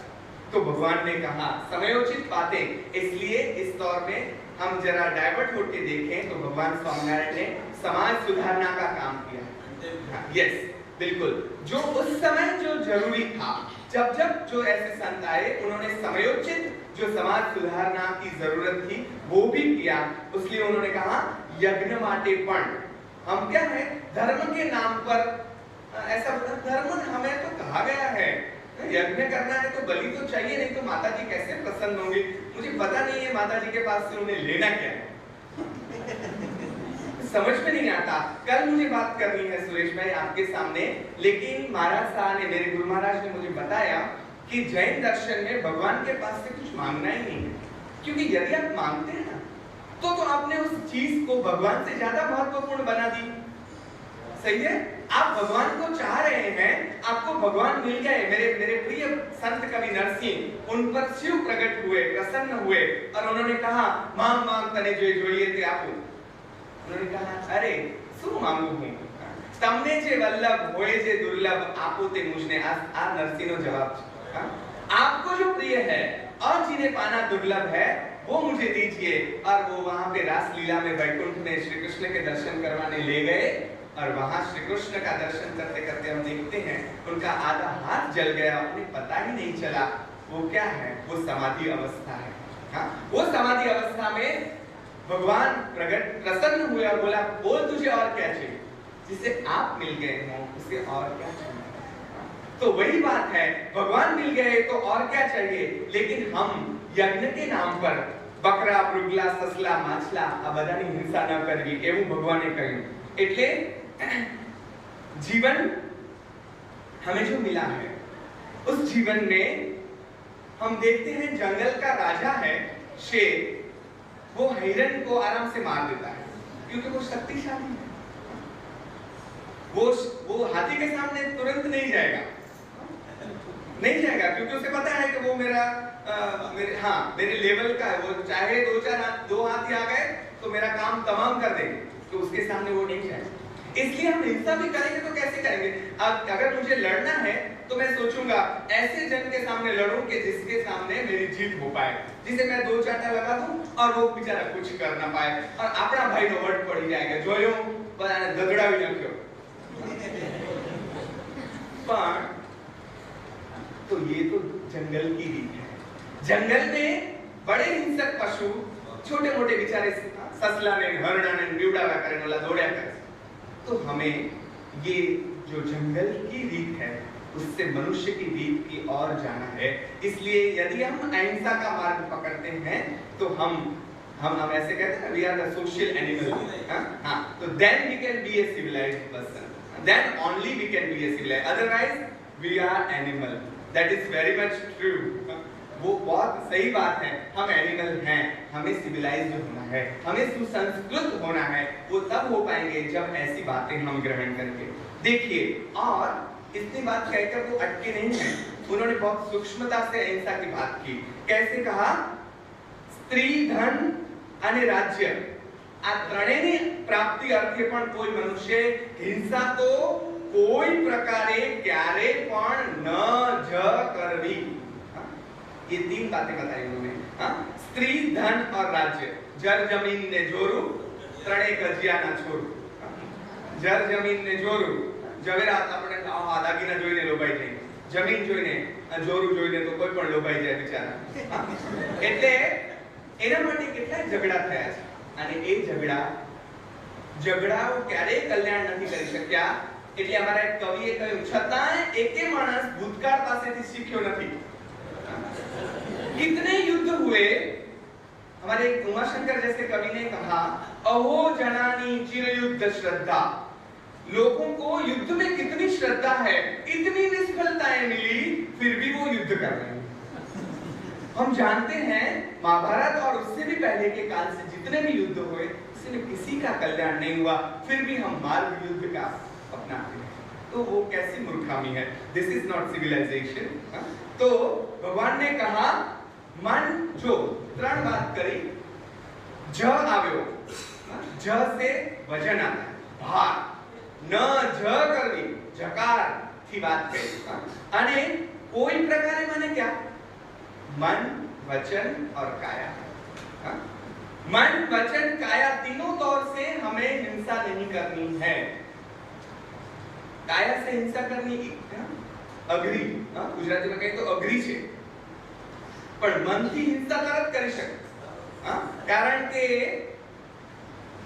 तो भगवान ने कहा समयोचित बातें, इसलिए इस दौर में हम जरा डाइवर्ट होके देखें तो भगवान स्वामीनारायण ने समाज सुधारना का काम किया। यस, बिल्कुल, जो उस समय जो जरूरी था, जब जब जो ऐसे संत आए, उन्होंने समयोचित जो समाज सुधारना की जरूरत थी वो भी किया। इसलिए उन्होंने कहा यज्ञ माटे पण, हम क्या है, धर्म के नाम पर ऐसा धर्म हमें तो कहा गया है, यज्ञ करना है तो बलि तो चाहिए, नहीं तो माता जी कैसे प्रसन्न होंगी। मुझे पता नहीं है माता जी के पास से उन्हें लेना क्या है, समझ में नहीं आता। कल मुझे बात करनी है सुरेश भाई आपके सामने, लेकिन महाराज साहब ने, मेरे गुरु महाराज ने मुझे बताया कि जैन दर्शन में भगवान के पास से कुछ मांगना ही नहीं है, क्योंकि यदि आप मांगते हैं ना तो आपने उस चीज को भगवान से ज्यादा महत्वपूर्ण बना दी। सही है? आप भगवान को चाह रहे हैं, आपको भगवान मिल गए। मेरे प्रिय संत कवि नरसिंह, उन पर शिव प्रकट हुए, प्रसन्न हुए और उन्होंने कहा मांग मांग तने जो જોઈએ તે આપું। उन्होंने कहा अरे શું માંગુ હું, તમને જે વલ્લભ હોય જે दुर्लभ આપો તે મુझने। આ નરસિંહનો જવાબ છે। आपको जो प्रिय है और जिन्हें पाना दुर्लभ है वो मुझे दीजिए। और वो वहां पे रासलीला में वैकुंठ में श्री कृष्ण के दर्शन करवाने ले गए और वहां श्री कृष्ण का दर्शन करते करते हम देखते हैं उनका आधा हाथ जल गया, उन्हें पता ही नहीं चला। वो क्या है? वो समाधि अवस्था है। हाँ, वो समाधि अवस्था में भगवान प्रकट प्रसन्न हुए और बोला बोल तुझे और क्या चाहिए? जिसे आप मिल गए हो उसे और क्या चाहिए? तो वही बात है, भगवान मिल गए तो और क्या चाहिए। लेकिन हम यज्ञ के नाम पर बकरा, मृगला, ससला, माछલા આ બધાની હિંસા ન કરવી એવું ભગવાને કહ્યું। એટલે जीवन हमें जो मिला है उस जीवन में हम देखते हैं जंगल का राजा है शेर, वो हिरण को आराम से मार देता है क्योंकि वो शक्तिशाली है। वो हाथी के सामने तुरंत नहीं जाएगा क्योंकि उसे पता है कि वो मेरे लेवल का है। वो चाहे दो हाथी आ गए तो मेरा काम तमाम कर देंगे, तो उसके सामने वो नहीं जाएगा। इसलिए हम हिंसा भी करेंगे तो कैसे करेंगे? अगर मुझे लड़ना है तो मैं सोचूंगा ऐसे जन के सामने लड़ूं कि जिसके सामने मेरी जीत हो पाए, जिसे मैं दो चाटा लगा दूं और वो बेचारा कुछ कर ना पाए और अपना भाई नो वट पड़ी जाएगा। जोयो बधाने दगड़ावी नाख्यो। पर तो ये तो जंगल की रीत है। जंगल में बड़े हिंसक पशु छोटे मोटे बेचारे ससला ने, हरड़ा ने, बीवड़ा करे वाला दौड़या करे। तो हमें ये जो जंगल की रीत है उससे मनुष्य की रीत की ओर जाना है। इसलिए यदि हम अहिंसा का मार्ग पकड़ते हैं तो हम ऐसे कहते हैं we are the social animal. हाँ, तो then we can be a civilised person, then only we can be a civilised, otherwise we are animal. That is very much true. वो बहुत सही बात है, हम एनिमल हैं, हमें सिविलाइज्ड होना है, हमें सुसंस्कृत होना है। वो तब हो पाएंगे जब ऐसी बातें हम ग्रहण करेंगे। देखिए, और इतनी बात कहकर वो अटके नहीं हैं, उन्होंने बहुत सूक्ष्मता से अहिंसा की बात की। कैसे कहा? स्त्री, धन અને રાજ્ય, આ ત્રણેયની પ્રાપ્તિ અર્થે પણ કોઈ મનુષ્ય હિંસા તો કોઈ પ્રકારે ક્યારે પણ ન જ કરવી। ये तीन बातें बताई उन्होंने। स्त्री, धन और राज्य। जर जमीन ने जोरू ત્રણે ગજિયાના છોરું। જર જમીન ને જોરું, જવેરાત આપણે દાગીના જોઈને લોભાઈ જાય, જમીન જોઈને જોરું જોઈને તો કોઈ પણ લોભાઈ જાય બિચારા। એટલે એના માટે કેટલા ઝઘડા થયા છે અને એ ઝઘડાઓ ક્યારેય કલ્યાણ નથી કરી શક્યા। એટલે અમારા એક કવિએ કહ્યું છતાં એકે માણસ ભૂતકાળ પાસેથી શીખ્યો નથી। कितने युद्ध हुए। हमारे उमाशंकर जैसे कवि ने कहा अहो जनानी चिर युद्ध श्रद्धा। लोगों को युद्ध में कितनी श्रद्धा है, इतनी निष्फलताएं मिली फिर भी वो युद्ध कर रहे हैं। हम जानते हैं महाभारत और उससे भी पहले के काल से जितने भी युद्ध हुए उसमें किसी का कल्याण नहीं हुआ, फिर भी हम मार्ग युद्ध का अपनाते हैं। तो वो कैसी मूर्खामी है। This is not civilisation. तो भगवान ने कहा मन जो त्रण बात करी, ज આવ્યો, ज से वजन आता है, भार, न ज करवी, जकार की बात कही। અને कोई प्रकारे माने क्या? मन, वचन और काया। मन, वचन, काया तीनों तौर से हमें हिंसा नहीं करनी है। काया से हिंसा करनी अघरी, गुजराती में कहें तो अघरी છે, પણ મનથી હિંસા તરત કરી શકે। કારણ કે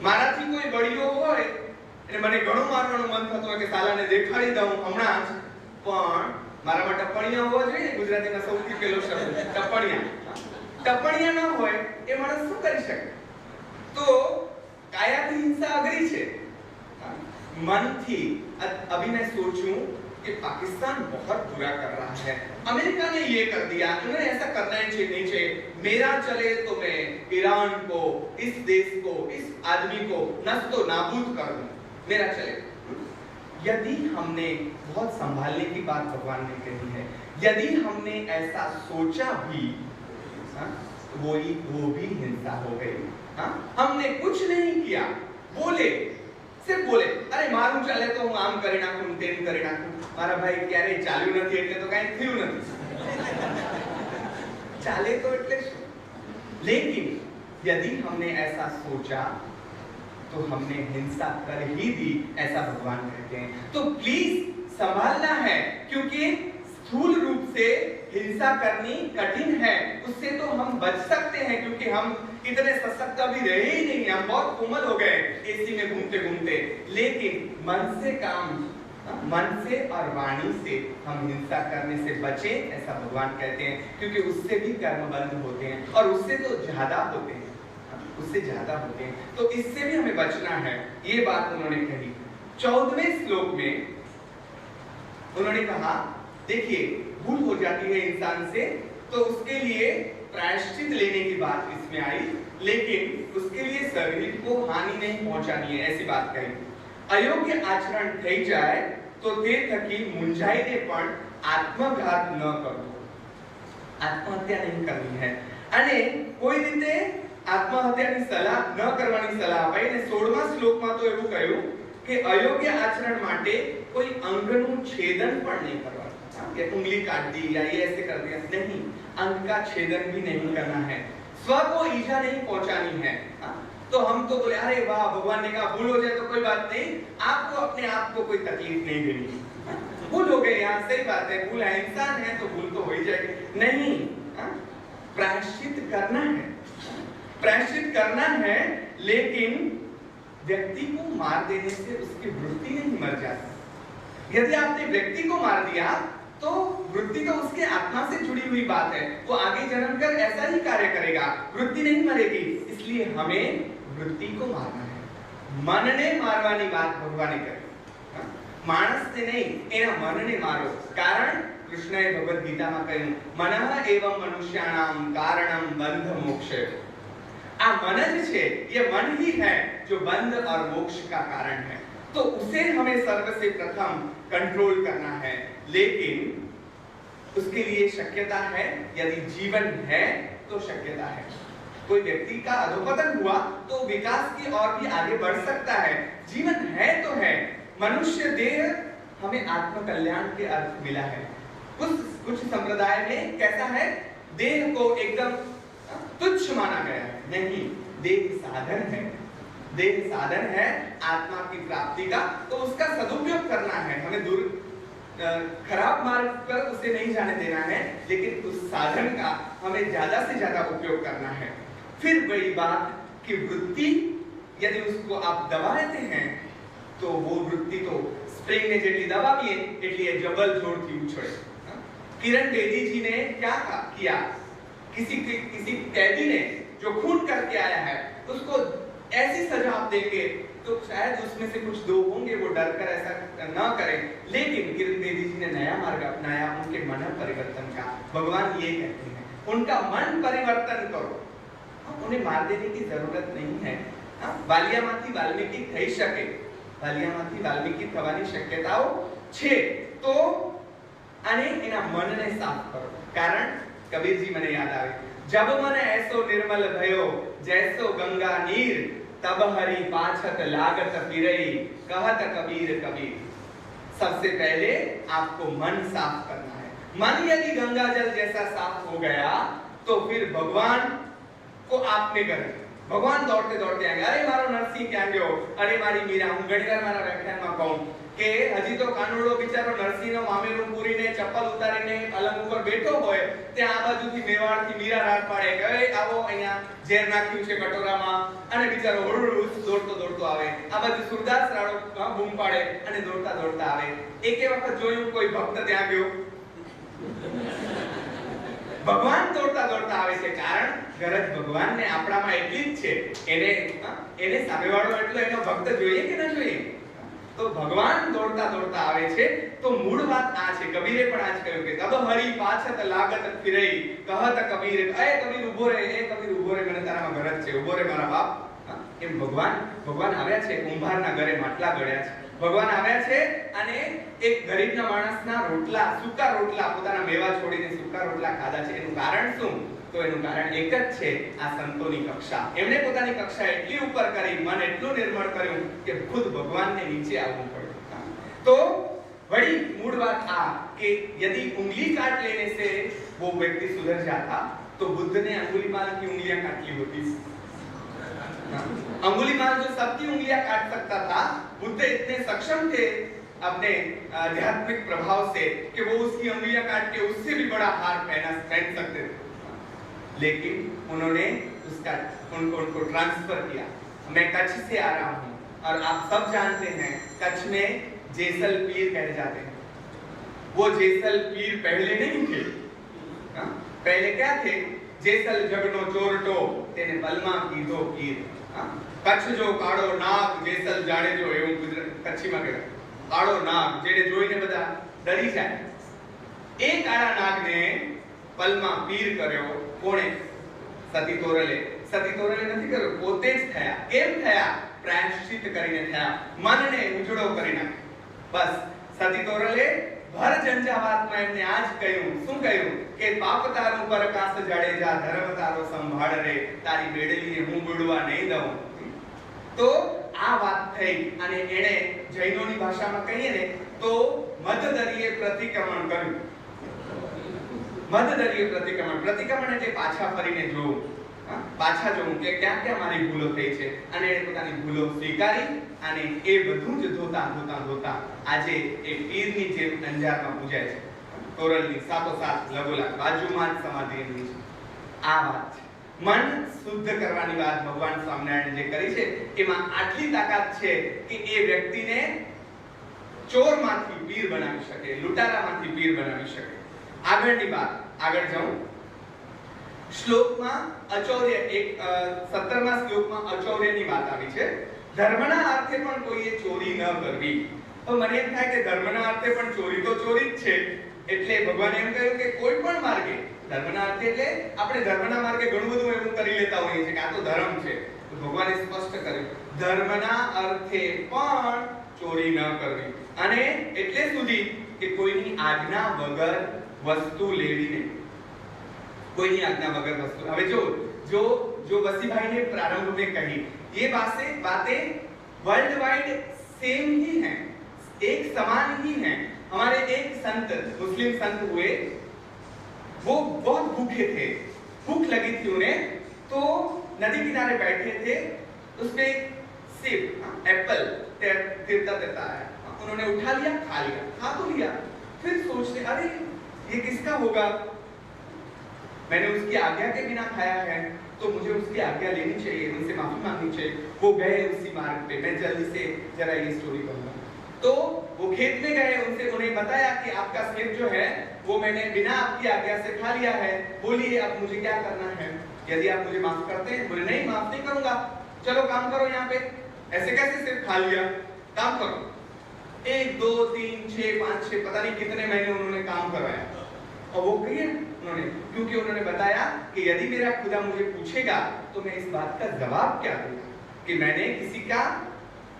મારાથી કોઈ બળિયો હોય એટલે મને ઘણું મારવાનું મન થતું હોય કે સાલાને દેખાડી દઉં હમણાં જ, પણ મારામાં ટપણિયા હોવા જોઈએ ને। ગુજરાતીમાં સૌથી પહેલો શબ્દ ટપણિયા ન હોય એ માણસ શું કરી શકે? તો કાયાથી હિંસા અઘરી છે। मन थी। अभी मैं सोचूं कि पाकिस्तान बहुत बुरा कर रहा है, अमेरिका ने ये कर दिया, उन्हें ऐसा करना ही नहीं चाहिए, मेरा चले तो मैं ईरान को, इस देश को, इस आदमी को नस्तो नाबूद कर दूं, मेरा चले। यदि हमने बहुत संभालने की बात भगवान ने कही है, यदि हमने ऐसा सोचा भी, वो भी हिंसा हो गई। हमने कुछ नहीं किया, बोले, सिर्फ बोले, अरे मारू चाले तो हूँ आम કરી નાખું તેમ કરી નાખું, મારા ભાઈ ક્યારે ચાલ્યું નથી એટલે તો કાંઈ થયું નથી, ચાલે तो એટલે શું? लेकिन यदि हमने ऐसा सोचा तो हमने हिंसा कर ही दी, ऐसा भगवान कहते हैं। तो प्लीज संभालना है, क्योंकि स्थूल रूप से हिंसा करनी कठिन है, उससे तो हम बच सकते हैं, क्योंकि हम इतने सशक्त अभी रहे ही नहीं, हम बहुत कोमल हो गए एसी में घूमते घूमते। लेकिन मन से काम, मन से और वाणी से हम हिंसा करने से बचें, ऐसा भगवान कहते हैं, क्योंकि उससे भी कर्म बंद होते हैं और उससे तो ज्यादा होते हैं, उससे ज्यादा होते हैं। तो इससे भी हमें बचना है, ये बात उन्होंने कही। 14वें श्लोक में उन्होंने कहा, देखिए भूल हो जाती है इंसान से, तो उसके लिए प्रायश्चित लेने की बात इसमें आई, लेकिन उसके लिए शरीर को हानि नहीं पहुंचानी है, ऐसी बात कही। अयोग्य आचरण થઈ જાય તો તે થકી મુંજાઈને પણ આત્મઘાત ન કરવો, આત્મહત્યા નહીં કરવી है, અને કોઈ રીતે આત્મહત્યાની સલાહ ન કરવાની સલાહ અપાઈ। અને 16મા શ્લોકમાં તો એવું કહ્યું કે અયોગ્ય આચરણ માટે કોઈ અંગનું છેદન પણ નહીં કરવાનું, કે ઉંગલી કાट दी या ये ऐसे कर दिया, नहीं, अंग का छेदन भी नहीं करना है, स्व को ईजा नहीं पहुंचानी है। तो हम तो बोले, अरे वाह, भगवान ने कहा भूल हो जाए तो कोई बात नहीं, आपको अपने आप को कोई तकलीफ नहीं देनी, भूल हो गए यहाँ, सही बात है, भूल है, इंसान है तो भूल तो हो ही जाएगी। नहीं, प्रायश्चित करना है, प्रायश्चित करना है, लेकिन व्यक्ति को मार देने से उसकी वृत्ति नहीं मर जाती। यदि आपने व्यक्ति को मार दिया तो वृत्ति तो उसके आत्मा से जुड़ी हुई बात है, वो आगे जन्म कर ऐसा ही कार्य करेगा, वृत्ति नहीं मरेगी। इसलिए हमें वृत्ति को मारना है, मन ने मारवानी बात भगवान ने कही, मानस ने नहीं, एना मन ने मारो। कारण कृष्णए भगवद गीता में कह્યું, मनः एवं मनुष्याणाम कारणम बंध मोक्ष। आ मन જ છે, ये मन ही है जो बंध और मोक्ष का कारण है, तो उसे हमें सर्व से प्रथम कंट्रोल करना है। लेकिन उसके लिए शक्यता है, यदि जीवन है तो शक्यता है। कोई व्यक्ति का अधोपतन हुआ तो विकास की ओर भी आगे बढ़ सकता है, जीवन है तो है। मनुष्य देह हमें आत्म कल्याण के अर्थ मिला है। कुछ संप्रदाय में कैसा है, देह को एकदम तुच्छ माना गया है, नहीं, देह साधन है, देह साधन है आत्मा की प्राप्ति का, तो उसका सदुपयोग करना है, हमें दूर खराब मार्ग पर उसे नहीं जाने देना है, लेकिन उस साधन का हमें ज्यादा से ज्यादा उपयोग करना है। फिर वही बात कि वृत्ति, यदि उसको आप दबा लेते हैं तो वो वृत्ति तो स्प्रिंग ने जेटली दबावीए એટલી જબલ જોરથી ઉછળે। किरण बेदी जी ने क्या किया, किसी कैदी ने जो खून करके आया है उसको ऐसी सजा आप देंगे तो शायद उसमें से कुछ दो होंगे वो डर कर ऐसा ना करें, लेकिन किरण बेदी जी ने नया मार्ग अपनाया, उनके मन परिवर्तन का। भगवान ये कहते हैं, उनका मन परिवर्तन करो, उन्हें मार देने की जरूरत नहीं है। वालियामाथी वाल्मीकि થઈ શકે, वालियामाथी वाल्मीकि થવાની શક્યતાઓ છે, તો અને એના મનને સાફ કરો। કારણ કબીર जी મને યાદ આવે, जब मन ऐसो निर्मल भयो जैसो गंगा नीर, तब हरि पाछत लागत फिरई, कहत कबीर कबीर। सबसे पहले आपको मन साफ करना है। मन यदि गंगा जल जैसा साफ हो गया तो फिर भगवान को आपने कर, भगवान दौड़ते दौड़ते आएंगे, अरे मारो नरसिंह क्या गयो, अरे मारी मीरा। हूँ घणीवार मारा व्याख्याનમાં કહું કે હજી તો કાનુડો બિચારો નરસિંહનો મામેરું પૂરીને ચપ્પલ ઉતારીને પલંગ ઉપર બેઠો હોય, ત્યાં આ બાજુથી મેવાડથી મીરા રાત પાડે કે એ આવો અહીંયા ઝેર નાખ્યું છે કટોરામાં, અને બિચારો હોડું દોડતો દોડતો આવે, આ બાજુ સુરદાસ રાડો બૂમ પાડે અને દોડતા દોડતા આવે। એકે વખત જોયું કોઈ ભક્ત ત્યાં ગયો, ભગવાન દોડતા દોડતા આવે છે, કારણ ગરજ ભગવાનને આપણામાં એટલી જ છે, એને સામેવાળો એટલો એનો ભક્ત જોઈએ કે ન જોઈએ, तो भगवान दौड़ता दौड़ता आवे छे। तो मूળ વાત આ છે, કબીરે પણ આ જ કહ્યું કે તબ હરી પાછત લાગત ફિરઈ, કહત કબીર, એ કબીર ઉભો રે, એ કબીર ઉભો રે, મને તારામાં ગરજ છે, ઉભો રે મારા બાપ। એમ ભગવાન આવ્યા છે, કુંભારના ઘરે માટલા ગળ્યા છે, ભગવાન આવ્યા છે અને એક ગરીબના માણસના રોટલા, સૂકા રોટલા, પોતાના મેવા છોડીને સૂકા રોટલા ખાધા છે. એનું કારણ શું? તો એનું કારણ એક જ છે, આ સંતોની કક્ષા. એમણે પોતાની કક્ષા એટલી ઉપર કરી, મન એટલું નિર્મળ કર્યું કે ખુદ ભગવાનને નીચે આવવું પડ્યું. તો वही मूड बात था कि यदि उंगली काट लेने से वो व्यक्ति सुधर जाता तो बुद्ध ने अंगुलीमाल की उंगलियां काट ली होती. अंगुलीमाल जो सबकी उंगलियां काट सकता था, बुद्ध इतने सक्षम थे अपने आध्यात्मिक प्रभाव से कि वो उसकी उंगलियां काट के उससे भी बड़ा हार पहन सकते थे. लेकिन उन्होंने उनको ट्रांसफर किया. मैं कच्छ से आ रहा हूँ और आप सब जानते हैं कच्छ में जेसल पीर कहे जाते हैं. वो जेसल पीर पहले नहीं थे. पहले क्या थे? जेसल जगनो चोरटो तेने बलमा कीधो पीर. कच्छ जो काड़ो नाग जेसल जाने जो એવું કચ્છીમાં કહેવાય. કાળો નાગ જેને જોઈને બધા ડરી જાય. એ કાળા નાગને પલમાં પીર કર્યો કોણે? સતી તોરલે. સતી તોરલે નથી કર્યો, પોતે જ થયા. કેમ થયા? પ્રાયશ્ચિત કરીને થયા. મનને ઉજળો કરી નાખ્યો. बस सती तोरले भर झंझावात में एमने आज कहूं શું કહ્યું કે પાપ તારું પરકાશ જાડેજા ધર્મ તારો સંભાળ રે તારી બેડલીને હું બુડવા નહીં દઉં. તો આ વાત થઈ અને એણે જૈનોની ભાષામાં કહીએ ને તો મધદરીએ પ્રતિક્રમણ કર્યું. મધદરીએ પ્રતિક્રમણ, પ્રતિક્રમણ એટલે પાછા ફરીને જોવું, પાછા જોવું કે ક્યાં ક્યાં મારી ભૂલો થઈ છે. અને એણે પોતાની ભૂલો સ્વીકારી અને એ બધું જ ધોતા ધોતા ધોતા આજે એ પીરની જેમ અંજારમાં પૂજાય છે. તોરલની સાથોસાથ લગોલાગ બાજુમાં જ સમાધિ એમની છે. આ વાત છે. મન શુદ્ધ કરવાની વાત ભગવાન સ્વામિનારાયણ જે કરી છે એમાં આટલી તાકાત છે કે એ વ્યક્તિને ચોરમાંથી પીર બનાવી શકે, લૂંટારામાંથી પીર બનાવી શકે. આગળની વાત, આગળ જાઉં. શ્લોકમાં અચૌર્ય, એક 17મા શ્લોકમાં અચૌર્યની વાત આવી છે. ધર્મના અર્થે પણ કોઈએ ચોરી ન કરવી. તો મને એમ થાય કે ધર્મના અર્થે પણ ચોરી તો ચોરી જ છે. એટલે ભગવાને એમ કહ્યું કે કોઈ પણ માર્ગે, ધર્મના અર્થે એટલે આપણે ધર્મના માર્ગે ઘણું બધું એવું કરી લેતા હોઈએ છીએ કે આ તો ધર્મ છે. તો ભગવાને સ્પષ્ટ કર્યું ધર્મના અર્થે પણ ચોરી ન કરવી. અને એટલે સુધી કે કોઈની આજ્ઞા વગર વસ્તુ લેવી નહીં. कोई आज्ञा वगैरह वस्तु. હવે जो वसीभाई ने प्रारंभ में कही ये बातें वर्ल्ड वाइड सेम ही हैं, एक समान ही हैं. हमारे एक संत, मुस्लिम संत हुए, वो बहुत भूखे थे, भूख लगी थी उन्हें, तो नदी किनारे बैठे थे. उसमें एक सेब, एप्पल तिरता तिरता है. उन्होंने उठा लिया, खा लिया, खा तो लिया. फिर सोचते अरे ये किसका होगा, मैंने उसकी आज्ञा के बिना खाया है तो मुझे उसकी आज्ञा लेनी चाहिए, उनसे माफी मांगनी चाहिए. वो गए उसी मार्ग पे. मैं जल्दी से जरा ये स्टोरी कहूंगा. तो वो खेत में गए, उन्हें बताया कि आपका सेब जो है वो मैंने बिना आपकी आज्ञा से खा लिया है, बोलिए अब मुझे क्या करना है, यदि आप मुझे माफ करते हैं. बोले नहीं, माफ नहीं करूंगा, चलो काम करो यहाँ पे. ऐसे कैसे सेब खा लिया, काम करो. 1 2 3 6 5 6 पता नहीं कितने महीने उन्होंने काम करवाया. और वो किए उन्होंने, क्योंकि उन्होंने बताया कि यदि मेरा खुदा मुझे पूछेगा तो मैं इस बात का जवाब क्या दूंगा कि मैंने किसी का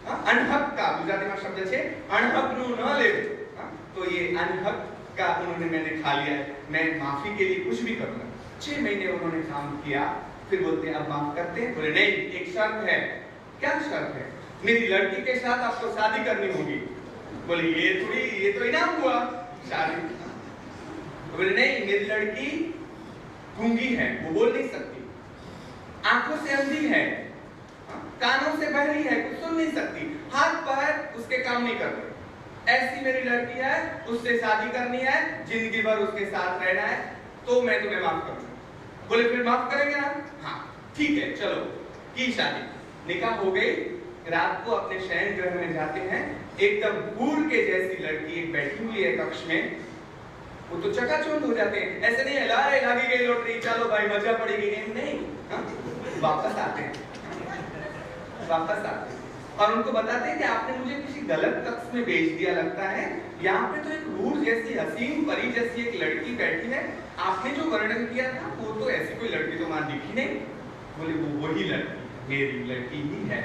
अनहक का, गुजराती में शब्द है अनहक नु न ले. तो ये अनहक का उन्होंने मैंने खा लिया है, मैं माफी के लिए कुछ भी करूंगा. 6 महीने उन्होंने काम किया. फिर बोलते हैं अब माफ करते हैं. बोले नहीं, एक शर्त है. क्या शर्त है? मेरी लड़की के साथ आपको शादी करनी होगी. बोले ये तो इनाम हुआ शादी. बोले नहीं, मेरी लड़की गूंगी है, वो बोल नहीं सकती, आंखों से अंधी है, कानों से बहरी है, कुछ सुन नहीं सकती, हाथ पैर उसके काम नहीं करते. ऐसी मेरी लड़की है, उससे शादी करनी है, जिंदगी भर उसके साथ रहना है, तो मैं तुम्हें माफ करूंगा. बोले फिर माफ करेंगे आप? हाँ ठीक है, चलो की शादी. निकाह हो गई. रात को अपने शयन गृह में जाते हैं. एकदम भूर के जैसी लड़की एक बैठी हुई है कक्ष में. वो तो चकाचौंध हो जाते हैं. ऐसे नहीं है लाए लागी गई लॉटरी, चलो भाई मजा पड़ेगी, नहीं. वापस आते हैं और उनको बताते हैं कि आपने मुझे किसी गलत कक्ष में भेज दिया लगता है. यहाँ पे तो एक हूर जैसी हसीन परी जैसी एक लड़की बैठी है, आपने जो वर्णन किया था वो तो ऐसी कोई लड़की तो वहां दिखी नहीं. बोले वो वही लड़की मेरी लड़की ही है.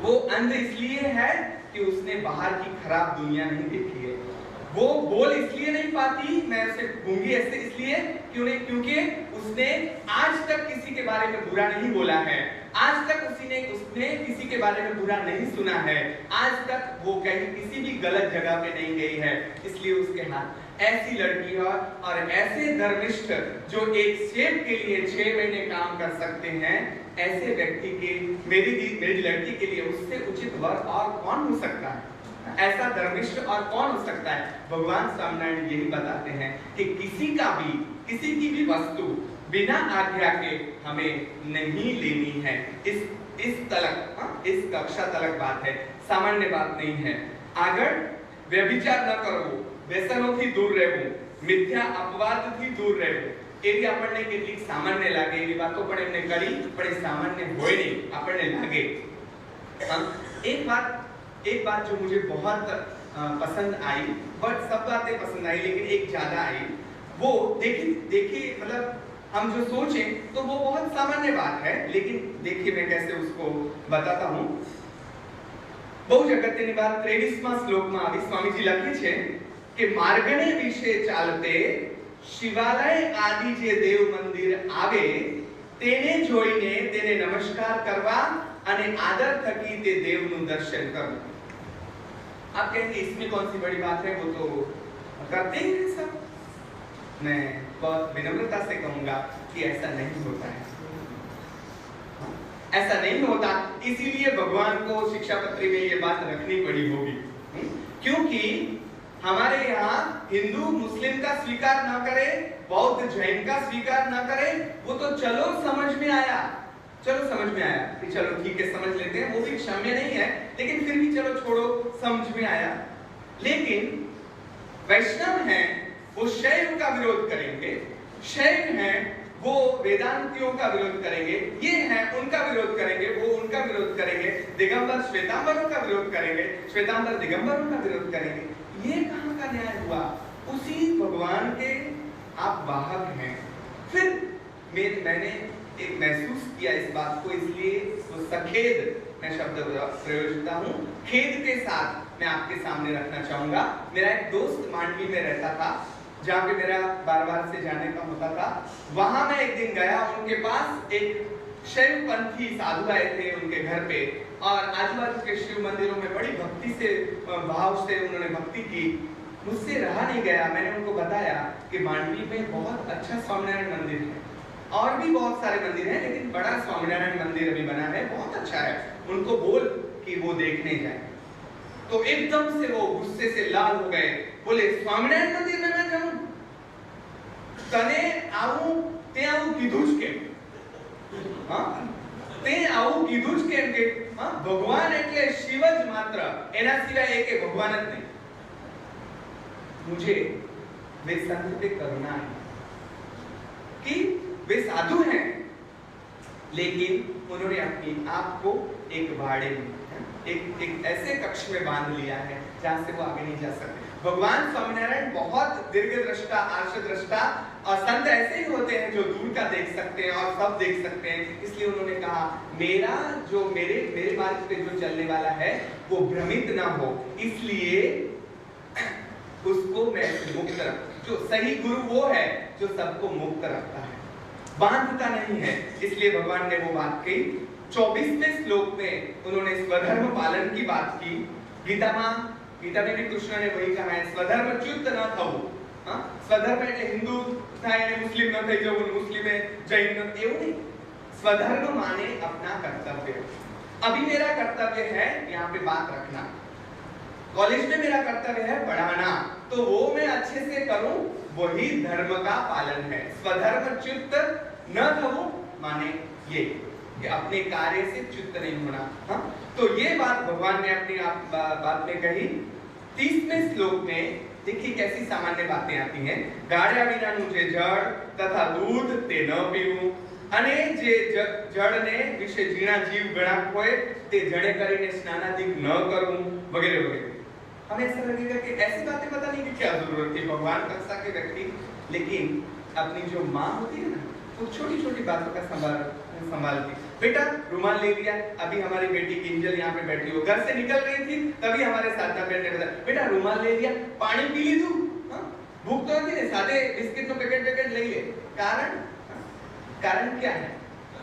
वो अंध इसलिए है कि उसने बाहर की खराब दुनिया नहीं देखी है। वो बोल इसलिए नहीं पाती, मैं उसे गूंगी ऐसे इसलिए क्योंकि उसने आज तक किसी के बारे में बुरा नहीं बोला है, आज तक उसने किसी के बारे में बुरा नहीं सुना है, आज तक वो कहीं किसी भी गलत जगह पे नहीं गई है। इसलिए उसके हाथ ऐसी लड़की है और ऐसे धर्मिष्ठ जो एक सेब के लिए 6 महीने काम कर सकते हैं, ऐसे व्यक्ति के मेरी लड़की के लिए उससे उचित वर और कौन हो सकता है? ऐसा धर्मिष्ठ और कौन हो सकता है? भगवान स्वामीनारायण यही बताते हैं कि किसी की भी वस्तु बिना आज्ञा के हमें नहीं लेनी है। इस कक्षा तलक बात है, सामान्य बात नहीं है। अगर व्यभिचार न करो, व्यसनों થી दूर રહેવું, મિથ્યા અપવાદથી दूर રહેવું, એવી આપણને કેટલીક સામાન્ય લાગે, એવી વાતો પણ એમને કરી પણ એ સામાન્ય હોય નહીં, આપણને લાગે। एक बात जो मुझे बहुत पसंद आई, बट सब बातें पसंद आई लेकिन एक ज्यादा आई, वो देखिए मतलब हम जो सोचें तो वो बहुत सामान्य बात है, लेकिन देखिए मैं कैसे उसको बताता हूँ। બહુ અગત્યની વાત 23મા શ્લોકમાં આવી સ્વામીજી લખે છે કે માર્ગને વિશે ચાલતે શિવાલય આદિ જે દેવ મંદિર આવે તેને જોઈને તેને નમસ્કાર કરવા અને આદર થકી તે દેવનું દર્શન કરવું। आप कहेंगे इसमें कौन सी बड़ी बात है, वो तो करते ही हैं सब। मैं बहुत विनम्रता से कहूंगा कि ऐसा नहीं होता है, ऐसा नहीं होता। इसीलिए भगवान को शिक्षा पत्री में ये बात रखनी पड़ी होगी, क्योंकि हमारे यहाँ हिंदू मुस्लिम का स्वीकार न करे, बौद्ध जैन का स्वीकार न करे, वो तो चलो समझ में आया कि चलो ठीक है समझ लेते हैं, वो भी क्षम्य नहीं है, लेकिन फिर भी चलो छोड़ो, समझ में आया। लेकिन वैष्णव हैं वो शैव का विरोध करेंगे, शैव हैं वो वेदांतियों का विरोध करेंगे, ये हैं उनका विरोध करेंगे, वो उनका विरोध करेंगे, दिगंबर श्वेतांबरों का विरोध करेंगे, श्वेतांबर दिगंबरों का विरोध करेंगे। ये कहाँ का न्याय हुआ? उसी भगवान के आप वाहक हैं। फिर मैंने एक महसूस किया इस बात को, इसलिए वो सखेद मैं शब्द प्रयोजता हूँ, खेद के साथ मैं आपके सामने रखना चाहूंगा। मेरा एक दोस्त मांडवी में रहता था, जहाँ पे मेरा बार-बार से जाने का होता था। वहां मैं एक दिन गया, उनके पास एक शैव पंथी साधु आए थे उनके घर पे, और आजू-बाजू के शिव मंदिरों में बड़ी भक्ति से भाव से उन्होंने भक्ति की। मुझसे रहा नहीं गया, मैंने उनको बताया कि मांडवी में बहुत अच्छा स्वामीनारायण मंदिर है, और भी बहुत सारे मंदिर हैं, लेकिन बड़ा स्वामीनारायण मंदिर अभी बना है, बहुत अच्छा है, उनको बोल कि वो देखने जाए। तो एकदम से वो गुस्से से लाल हो गए, बोले स्वामीनारायण मंदिर में मैं जाऊं? तने आऊं ते आऊं कीधुं ज केम? हां ते आऊं कीधुं ज केम के हां भगवान એટલે શિવ જ માત્ર, એના સિવાય એકે ભગવાન જ નહીં। मुझे वे संत पे करुणा है कि वे साधु हैं, लेकिन उन्होंने अपनी आप को एक भाड़े में एक ऐसे कक्ष में बांध लिया है जहां से वो आगे नहीं जा सकते। भगवान स्वामीनारायण बहुत दीर्घ दृष्टा, आर्ष दृष्टा, और संत ऐसे ही होते हैं जो दूर का देख सकते हैं और सब देख सकते हैं। इसलिए उन्होंने कहा मेरे मार्ग पे जो चलने वाला है वो भ्रमित ना हो, इसलिए उसको मैं मुक्त रख। जो सही गुरु वो है जो सबको मुक्त रखता है, बांधता नहीं है। इसलिए भगवान ने वो बात कही। 24वें श्लोक में उन्होंने स्वधर्म पालन की बात की। गीता में भी कृष्ण ने वही कहा है, स्वधर्म च्युत न थવું। स्वधर्म એટલે હિન્દુ થાય અને મુસ્લિમ ન થઈ જવું, મુસ્લિમે જૈન ન, એવું नहीं। स्वधर्म माने अपना कर्तव्य। अभी मेरा कर्तव्य है यहाँ पे बात रखना, कॉलेज में मेरा कर्तव्य है पढ़ाना, तो वो मैं अच्छे से करूं, वही धर्म का पालन है। स्वधर्म च्युत न थવું माने ये कि अपने कार्य से च्युत नहीं होना। हाँ, तो ये बात भगवान ने अपनी बात में कही। 30वें श्लोक में देखिए कैसी सामान्य बातें आती हैं। गाड़्या विनाનું જે જળ તથા दूध તે ન પીવું, અને જે જળને વિશે ઝીણા જીવ ગણાક હોય તે જળે કરીને સ્નાનાદિક ન કરવું, વગેરે वगैरह। हमें ऐसा लगेगा कि ऐसी बातें पता नहीं कि क्या जरूरत थी, भगवान कक्षा के व्यक्ति, लेकिन अपनी जो माँ होती है ना, वो छोटी छोटी बातों का संभालती। बेटा रुमाल ले लिया। अभी हमारी बेटी किंजल यहाँ पे बैठी हो, घर से निकल रही थी तभी हमारे साधना बहन ने बताया बेटा रुमाल ले लिया, पानी पी ली तू, भूख तो नहीं, सादे बिस्किट नो पैकेट ले ले। कारण क्या है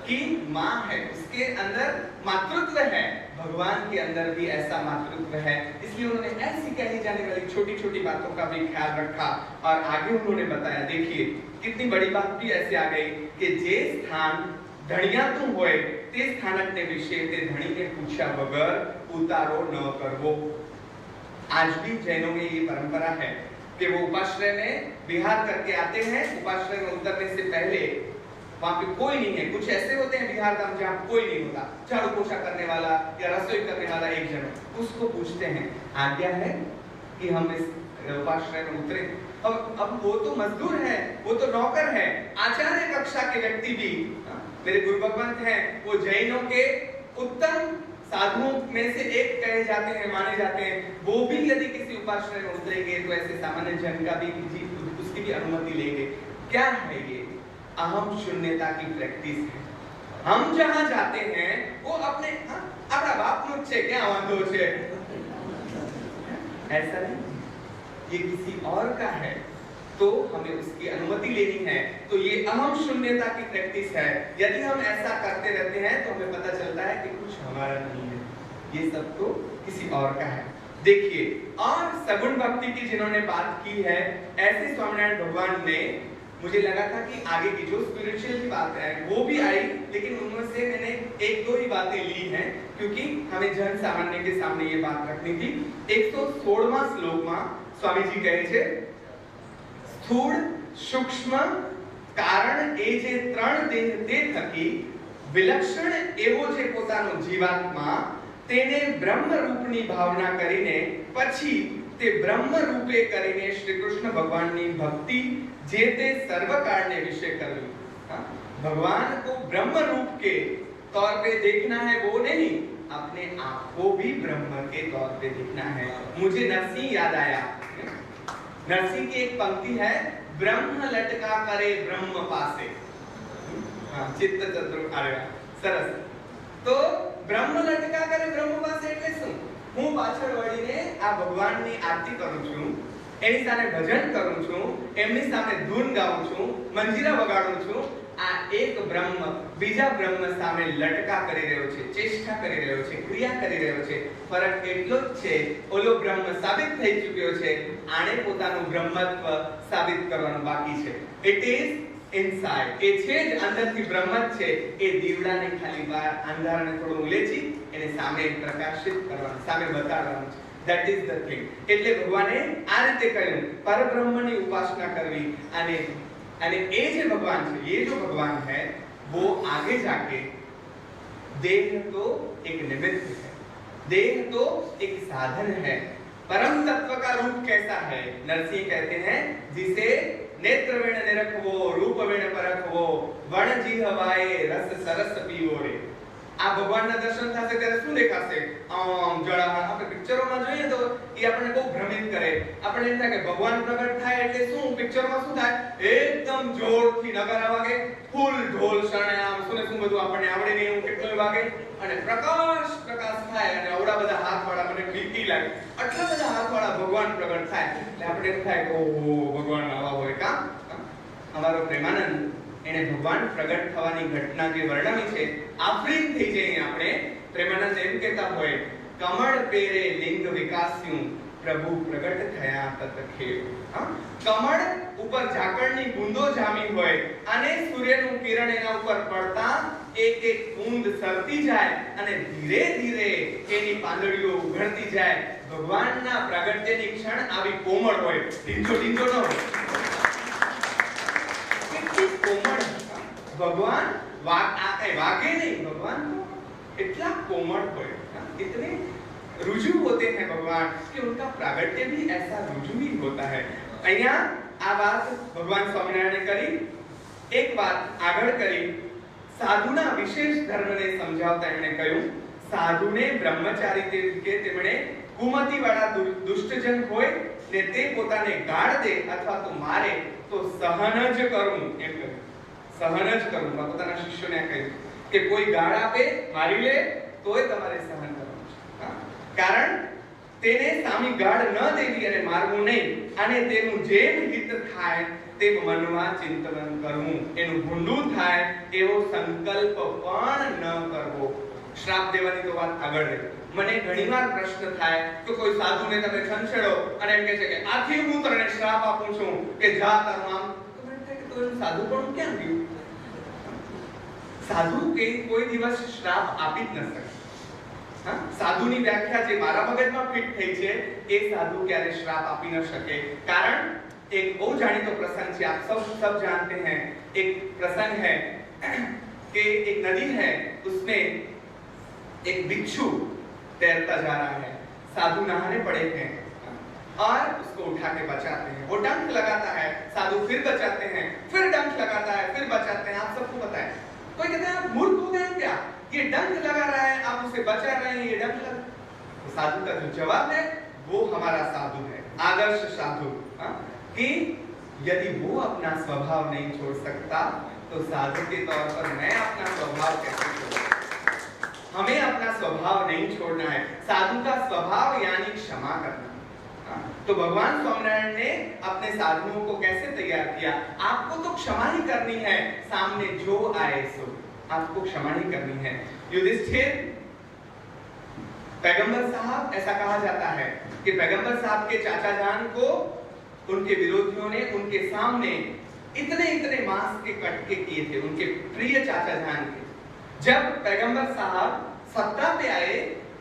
कि माँ है, उसके अंदर मातृत्व है, भगवान के अंदर भी ऐसा मातृत्व है, इसलिए उन्होंने ऐसी कही जाने वाली छोटी छोटी बातों का भी ख्याल रखा। और आगे उन्होंने बताया, देखिए कितनी बड़ी बात भी ऐसे आ गई कि जे स्थान धनिया तुम होए ते स्थानक ने विषय ते धनी ने पूछा बगैर उतारो न करवो। आज भी जैनों में ये परंपरा है कि वो उपाश्रय में विहार करके आते हैं, उपाश्रय में उतरने से पहले वहां पे कोई नहीं है, कुछ ऐसे होते हैं विहार धाम जहाँ कोई नहीं होता, झाड़ू पोछा करने वाला या रसोई करने वाला एक जन, उसको पूछते हैं आज्ञा है कि हम इस उपाश्रय में उतरे। अब वो तो मजदूर है, वो तो नौकर है, आचार्य कक्षा के व्यक्ति भी, मेरे गुरु भगवंत हैं, वो जैनों के उत्तम साधुओं में से एक कहे जाते हैं, माने जाते हैं, वो भी यदि किसी उपाश्रय में उतरेंगे तो ऐसे सामान्य जन का भी उसकी भी अनुमति लेंगे। क्या है ये? अहम शून्यता की प्रैक्टिस है। हम जहां जाते हैं वो अपने अपना बाप नु छे क्या वांधो छे, ऐसा नहीं, ये किसी और का है तो हमें उसकी अनुमति लेनी है। तो ये अहम शून्यता की प्रैक्टिस है। यदि हम ऐसा करते रहते हैं तो हमें पता चलता है कि कुछ हमारा नहीं है, ये सब तो किसी और का है। देखिए, और सगुण भक्ति की जिन्होंने बात की है, ऐसे स्वामीनारायण भगवान ने, मुझे लगा था कि आगे की जो स्पिरिचुअल की बात है वो भी आई, लेकिन उनमें से मैंने एक दो ही बातें ली हैं क्योंकि हमें जन सामान्य के सामने ये बात रखनी थी। 116वां श्लोक में स्वामी जी कहे छे, स्थूल सूक्ष्म कारण ए जे त्रण देह ते थकी विलक्षण एवो जे પોતાનો જીવાત્મા તેને બ્રહ્મ રૂપની ભાવના કરીને પછી તે બ્રહ્મ રૂપે કરીને શ્રી કૃષ્ણ ભગવાનની ભક્તિ જે તે સર્વકાળને વિશે કરવી। भगवान को ब्रह्म रूप के तौर पे देखना है, वो नहीं, अपने आप को भी ब्रह्म के तौर पे देखना है। मुझे नरसिंह याद आया, नरसिंह की एक पंक्ति है, ब्रह्म लटका करे ब्रह्म पासे, चित्त चतुर सरस। तो ब्रह्म लटका करे ब्रह्म पासे એટલે શું? હું પાછળ વળીને આ ભગવાનની આરતી કરું છું, એની સામે ભજન કરું છું, એમની સામે ધૂન ગાઉં છું, મંજીરા વગાડું છું, આ એક બ્રહ્મ બીજા બ્રહ્મ સામે લટકા કરી રહ્યો છે, ચેષ્ટા કરી રહ્યો છે, ક્રિયા કરી રહ્યો છે। ફરક એટલો જ છે, ઓલો બ્રહ્મ સાબિત થઈ ચૂક્યો છે, આણે પોતાનું બ્રહ્મત્વ સાબિત કરવાનું બાકી છે। ઇટ ઇઝ inside, એ છે જ અંદરથી બ્રહ્મ જ છે, એ દીવડાને ખાલી બહાર અંધારાને થોડું ઉલેચી એને સામે પ્રકાશિત કરવાનું, સામે બતાડવાનું છે। that is the thing। એટલે ભગવાને આ રીતે કહ્યું, પરબ્રહ્મની ઉપાસના કરવી। અને એ જે ભગવાન છે, ये जो भगवान है वो आगे जाके, देह तो एक निमित्त है, देह तो एक साधन है। परम तत्व का रूप कैसा है? नरसिंह कहते हैं, जिसे नेत्र वेण निरखवो, रूप वेण परखवो, वण जीहवाए रस सरस पीवो रे। આ ભગવાનના દર્શન થશે ત્યારે શું દેખાશે? આમ જળા, આપણે પિક્ચરોમાં જોઈએ તો એ આપણને બહુ ભ્રમિત કરે। આપણને એમ થાય કે ભગવાન પ્રગટ થાય એટલે શું? પિક્ચરમાં શું થાય? એકદમ જોરથી નગારા વાગે, ફૂલ ઢોલ શરણે, આમ શું ને શું બધું આપણને આવડે નહીં એવું કેટલું વાગે, અને પ્રકાશ થાય, અને આવડા બધા હાથવાળા, મને બીકી લાગે, આટલા બધા હાથવાળા ભગવાન પ્રગટ થાય એટલે આપણે એમ થાય કે ઓહો ભગવાન આવા હોય કા? અમારો પ્રેમાનંદ એને ભગવાન પ્રગટ થવાની ઘટના જે વર્ણવી છે, આફરીન થઈ જાય। આપણે પ્રેમાનંદ એમ કહેતા હોય, કમળ પેરે લિંગ વિકાસ્યું પ્રભુ પ્રગટ થયા તત ખેવ। કમળ ઉપર ઝાકળની બૂંદો જામી હોય અને સૂર્યનું કિરણ એના ઉપર પડતા એક એક બૂંદ સરતી જાય અને ધીરે ધીરે એની પાંદડીઓ ઉઘડતી જાય। ભગવાનના પ્રગટ્યની ક્ષણ આવી કોમળ હોય, ઢીંચો ન હોય। कोमल भगवान वागे नहीं, भगवान तो इतना कोमल होए, इतने रुजु होते हैं भगवान कि उनका प्रागट्य भी ऐसा रुजु ही होता है। अहिया आ बात भगवान स्वामीनारायण ने करी। एक बात આગળ કરી, સાધુના વિશેષ ધર્મને સમજાવતા એમણે કહ્યું, સાધુને બ્રહ્મચારી તરીકે તેમણે કુમતિ વાળા દુષ્ટજન હોય ને તે પોતાને ગાળ દે અથવા તો મારે તો સહન જ કરું, એમ કહ્યું, સહન જ કરું। પોતાના શિષ્યોને કહ્યું કે કે કોઈ ગાળ આપે મારી લે તોય તમારે સહન કરવાનું છે, કારણ તેને સામી ગાળ ન દેવી અને મારવું નહીં, અને તેનું જેમ હિત થાય તે મનમાં ચિંતન કરવું, એનું ભૂંડું થાય એવો સંકલ્પ પણ ન કરવો. શ્રાપ દેવાની તો વાત આગળ રહી. મને ઘણીવાર પ્રશ્ન થાય કે કોઈ સાધુને તમે છંછેડો અને એમ કહે છે કે આથી હું તને શ્રાપ આપું છું કે જા તારું આમ, તો મને થાય કે તો એનું સાધુ પણ ક્યાં ગયું? સાધુ કે કોઈ દિવસ શ્રાપ આપી જ ન શકે. સાધુની વ્યાખ્યા જે મારા મગજમાં ફિટ થઈ છે એ સાધુ ક્યારે શ્રાપ આપી ન શકે. કારણ एक बहुत जानितो प्रसंग है, आप सब जानते हैं. एक प्रसंग है कि एक नदी है, उसमें एक बिच्छू तैरता जा रहा है. साधु नहाने पड़े हैं और उसको उठा के बचाते हैं. वो डंक लगाता है, साधु फिर बचाते हैं, फिर डंक लगाता है, फिर बचाते हैं. आप सबको पता है. कोई कहता है आप मूर्ख हो गए क्या, ये डंक लगा रहा है, आप उसे बचा रहे हैं, ये डंक लगा. तो साधु का जो जवाब है वो हमारा साधु है, आदर्श साधु, कि यदि वो अपना स्वभाव नहीं छोड़ सकता तो साधु के तौर पर मैं अपना स्वभाव कैसे छोड़ूं? हमें अपना स्वभाव नहीं छोड़ना है. साधु का स्वभाव यानी क्षमा करना. तो भगवान स्वामिनारायण ने अपने साधुओं को कैसे तैयार किया? आपको तो क्षमा ही करनी है, सामने जो आए सो आपको क्षमा ही करनी है. युधिष्ठिर पैगंबर साहब, ऐसा कहा जाता है कि पैगंबर साहब के चाचा जान को उनके विरोधियों ने उनके सामने इतने मांस के कटके किए थे, उनके प्रिय चाचा जान के. जब पैगंबर साहब सत्ता पे आए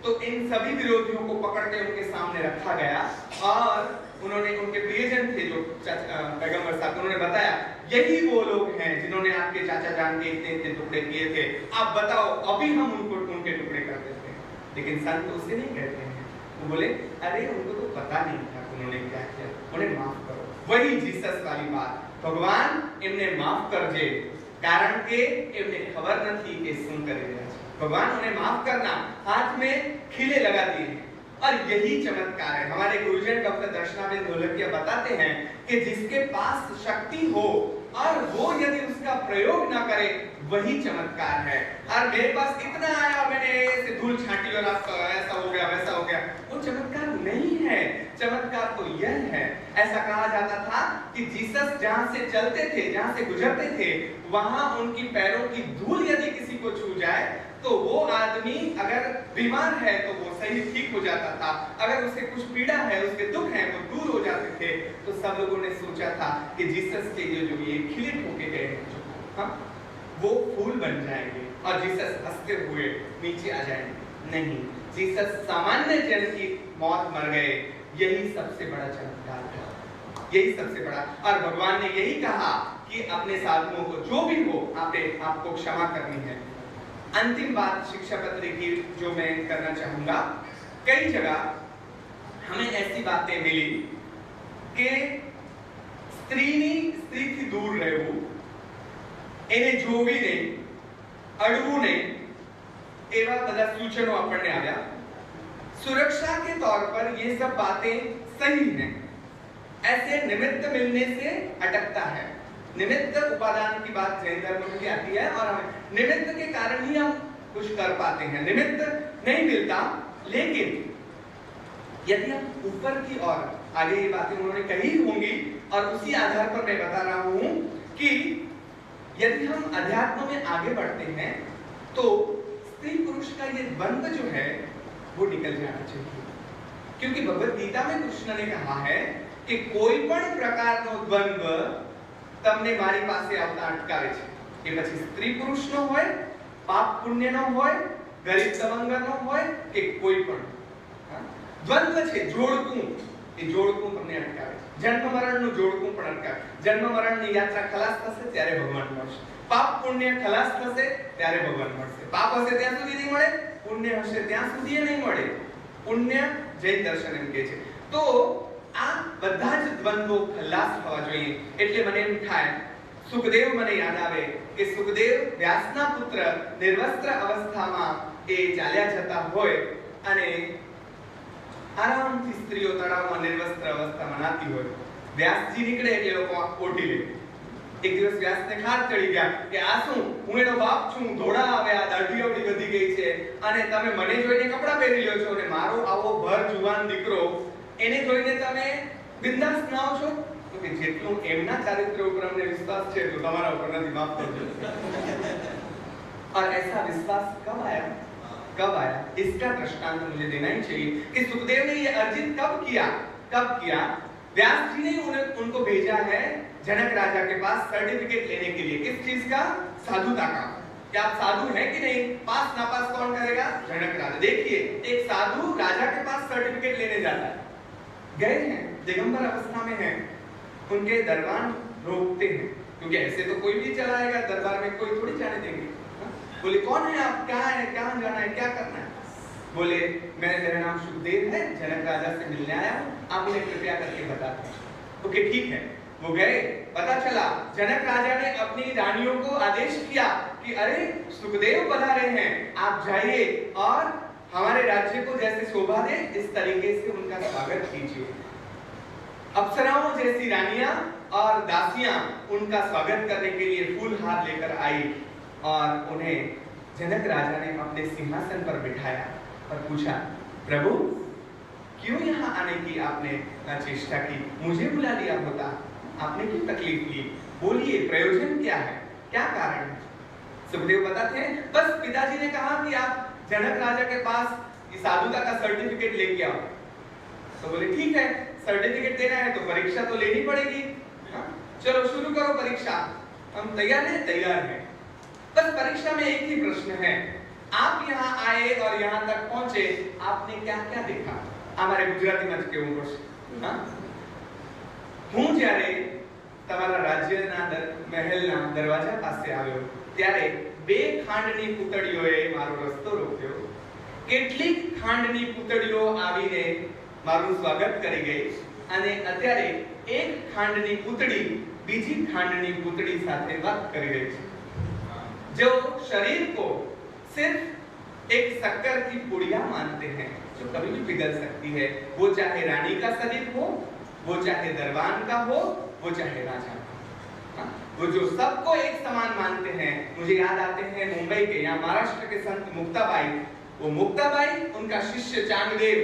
तो इन सभी विरोधियों को पकड़ के उनके सामने रखा गया और उन्होंने, उनके प्रियजन थे जो पैगंबर साहब, उन्होंने बताया यही वो लोग हैं जिन्होंने आपके चाचा जान के इतने टुकड़े किए थे, आप बताओ अभी हम उनको उनके टुकड़े कर देते हैं. लेकिन संत उसे नहीं कहते हैं. वो बोले अरे उनको तो पता नहीं था उन्होंने क्या किया, उन्हें माफ करो. वही जीसस वाली बात, भगवान इन्हें माफ करजे कारण के इन्हें खबर नहीं कि શું કરી રહ્યા છે. भगवान उन्हें माफ करना हाथ में खिले लगा दिए हैं. और यही चमत्कार है. हमारे गुरुजन डॉक्टर दर्शनाबेन ढोलकिया बताते हैं कि जिसके पास शक्ति हो और वो यदि उसका प्रयोग ना करे वही चमत्कार है. और मेरे पास इतना आया और मैंने ऐसे धूल छांटी और आपका ऐसा हो गया वैसा हो गया, वो चमत्कार नहीं है. चमत्कार तो यह है, ऐसा कहा जाता था कि जीसस जहां से चलते थे, जहां से गुजरते थे, वहां उनकी पैरों की धूल यदि किसी को छू जाए तो वो आदमी अगर बीमार है तो वो सही ठीक हो जाता था, अगर उसे कुछ पीड़ा है, उसके दुख है वो दूर हो जाते थे. तो सब लोगों ने सोचा था कि जीसस के जो ये खिले ठोके गए हैं वो फूल बन जाएंगे और जीसस हंसते हुए नीचे आ जाएंगे. नहीं, जीसस सामान्य जन की मौत मर गए. यही सबसे बड़ा चमत्कार है, यही सबसे बड़ा. और भगवान ने यही कहा कि अपने साधुओं को जो भी हो आपको क्षमा करनी है. अंतिम बात शिक्षा पत्र की जो मैं करना चाहूंगा, कई जगह हमें ऐसी बातें मिली कि स्त्री थी दूर રહેવું, એને જોવી નહીં, અડવું નહીં, એવા બધા સૂચનો આપણને આવ્યા. सुरक्षा के तौर पर ये सब बातें सही हैं. ऐसे निमित्त मिलने से अटकता है. निमित्त उपादान की बात जैन धर्म में आती है और निमित्त के कारण ही हम कुछ कर पाते हैं. निमित्त नहीं मिलता, लेकिन यदि हम ऊपर की ओर, आगे ये बातें उन्होंने कही होंगी और उसी आधार पर मैं बता रहा हूं कि यदि हम अध्यात्म में आगे बढ़ते हैं तो स्त्री पुरुष का ये द्वंद्व जो है वो निकल जाना चाहिए. क्योंकि भगवत गीता में कृष्ण ने कहा है कि कोई पण प्रकारનો દ્વંદ્વ તમને મારી પાસે આવતા અટકાવે છે. એ પછી સ્ત્રી પુરુષનો હોય, પાપ પુણ્યનો હોય, ગરીબ તવંગરનો હોય કે કોઈ પણ દ્વંદ્વ છે. જોડકું, એ જોડકું તમને અટકાવે. જન્મ મરણનું જોડકું પણ અટકાવે. જન્મ મરણની યાત્રા ખલાસ થશે ત્યારે ભગવાન મળશે. પાપ પુણ્ય ખલાસ થશે ત્યારે ભગવાન મળશે. પાપ હશે ત્યાં સુધી નહીં મળે, પુણ્ય હશે ત્યાં સુધી નહીં મળે. પુણ્ય જૈન દર્શન એમ કહે છે. તો આ બધા જ દ્વંદ્વો ખલાસ થવા જોઈએ. એટલે મને એમ થાય, સુખદેવ મને યાદ આવે કે સુખદેવ વ્યાસના પુત્ર નિર્વસ્ત્ર અવસ્થામાં એ ચાલ્યા જતા હોય અને આરામથી સ્ત્રીઓ તળાવમાં નિર્વસ્ત્ર અવસ્થામાં નાતી હોય. વ્યાસજી નીકળે એટલે લોકો ઓઢી લે. એક દિવસ વ્યાસને ખાર ચડી ગયા કે આ શું, હું એનો બાપ છું, ધોળા આવ્યા, દાઢી અવળી વધી ગઈ છે અને તમે મને જોઈને કપડા પહેરી લ્યો છો અને મારો આવો ભર જુવાન દીકરો એને જોઈને તમે બિંદાસ નાઓ છો? તો કે જેટલું એમના ચારિત્ર ઉપર અમને વિશ્વાસ છે તો તમારા ઉપર નથી, માફ કરજો। और ऐसा विश्वास कब आया? कब आया? इसका दृष्टांत मुझे देना ही चाहिए कि सुखदेव ने ये अर्जित कब किया? कब किया? व्यास जी ने उनको भेजा है जनक राजा के पास सर्टिफिकेट लेने के लिए। किस चीज का? साधुता का। क्या आप साधु हैं कि नहीं? पास ना पास कौन करेगा? जनक राजा। देखिए, एक साधु राजा के पास सर्टिफिकेट लेने जाता है। गए हैं, दिगंबर अवस्था में हैं, उनके दरबार रोकते हैं, क्योंकि ऐसे तो कोई भी चलाएगा दरबार में, कोई थोड़ी जाने देंगे। बोले कौन है आप, क्या है, क्या जाना है, क्या करना है? बोले मेरा नाम सुखदेव है, जनक राजा से मिलने आया हूं, आप मुझे कृपया करके बता दीजिए। ओके ठीक है। वो गए, पता चला जनक राजा ने अपनी रानियों को आदेश किया कि अरे सुखदेव पधारे हैं, आप जाइए और हमारे राज्य को जैसे शोभा दे इस तरीके से उनका स्वागत कीजिए। अप्सराओं जैसी रानियां और दासियां उनका स्वागत करने के लिए फूल हार लेकर आई और उन्हें जनक राजा ने अपने सिंहासन पर बिठाया और पूछा, प्रभु क्यों यहाँ आने की आपने चेष्टा की? मुझे बुला लिया होता, आपने क्यों तकलीफ ली? बोलिए, प्रयोजन क्या है, क्या कारण है? सुखदेव बताते हैं, बस पिताजी ने कहा कि आप जनक राजा के पास इस साधुता का सर्टिफिकेट लेके आओ। तो बोले ठीक है, सर्टिफिकेट देना है तो परीक्षा तो लेनी पड़ेगी। चलो शुरू करो परीक्षा। हम तैयार हैं? तैयार हैं। बस परीक्षा में एक ही प्रश्न है, आप यहाँ आए और यहाँ तक पहुंचे, आपने क्या क्या देखा? हमारे गुजराती में केवुं પડશે? હું જ્યારે તમારા રાજ્યના મહેલના દરવાજા પાસે આવ્યો ત્યારે બે ખાંડની પૂતળીઓએ મારો રસ્તો રોક્યો। કેટલીક ખાંડની પૂતળીઓ આવીને મારું સ્વાગત કરી ગઈ અને અત્યારે એક ખાંડની પૂતળી બીજી ખાંડની પૂતળી સાથે વાત કરી રહી છે। जो शरीर को सिर्फ एक शक्कर की पुड़िया मानते हैं जो कभी भी पिघल सकती है, वो चाहे रानी का शरीर हो, वो चाहे दरबान का हो, वो चाहे राजा का, वो जो सबको एक समान मानते हैं। मुझे याद आते हैं मुंबई के या महाराष्ट्र के संत मुक्ताबाई। वो मुक्ताबाई, उनका शिष्य चांगदेव।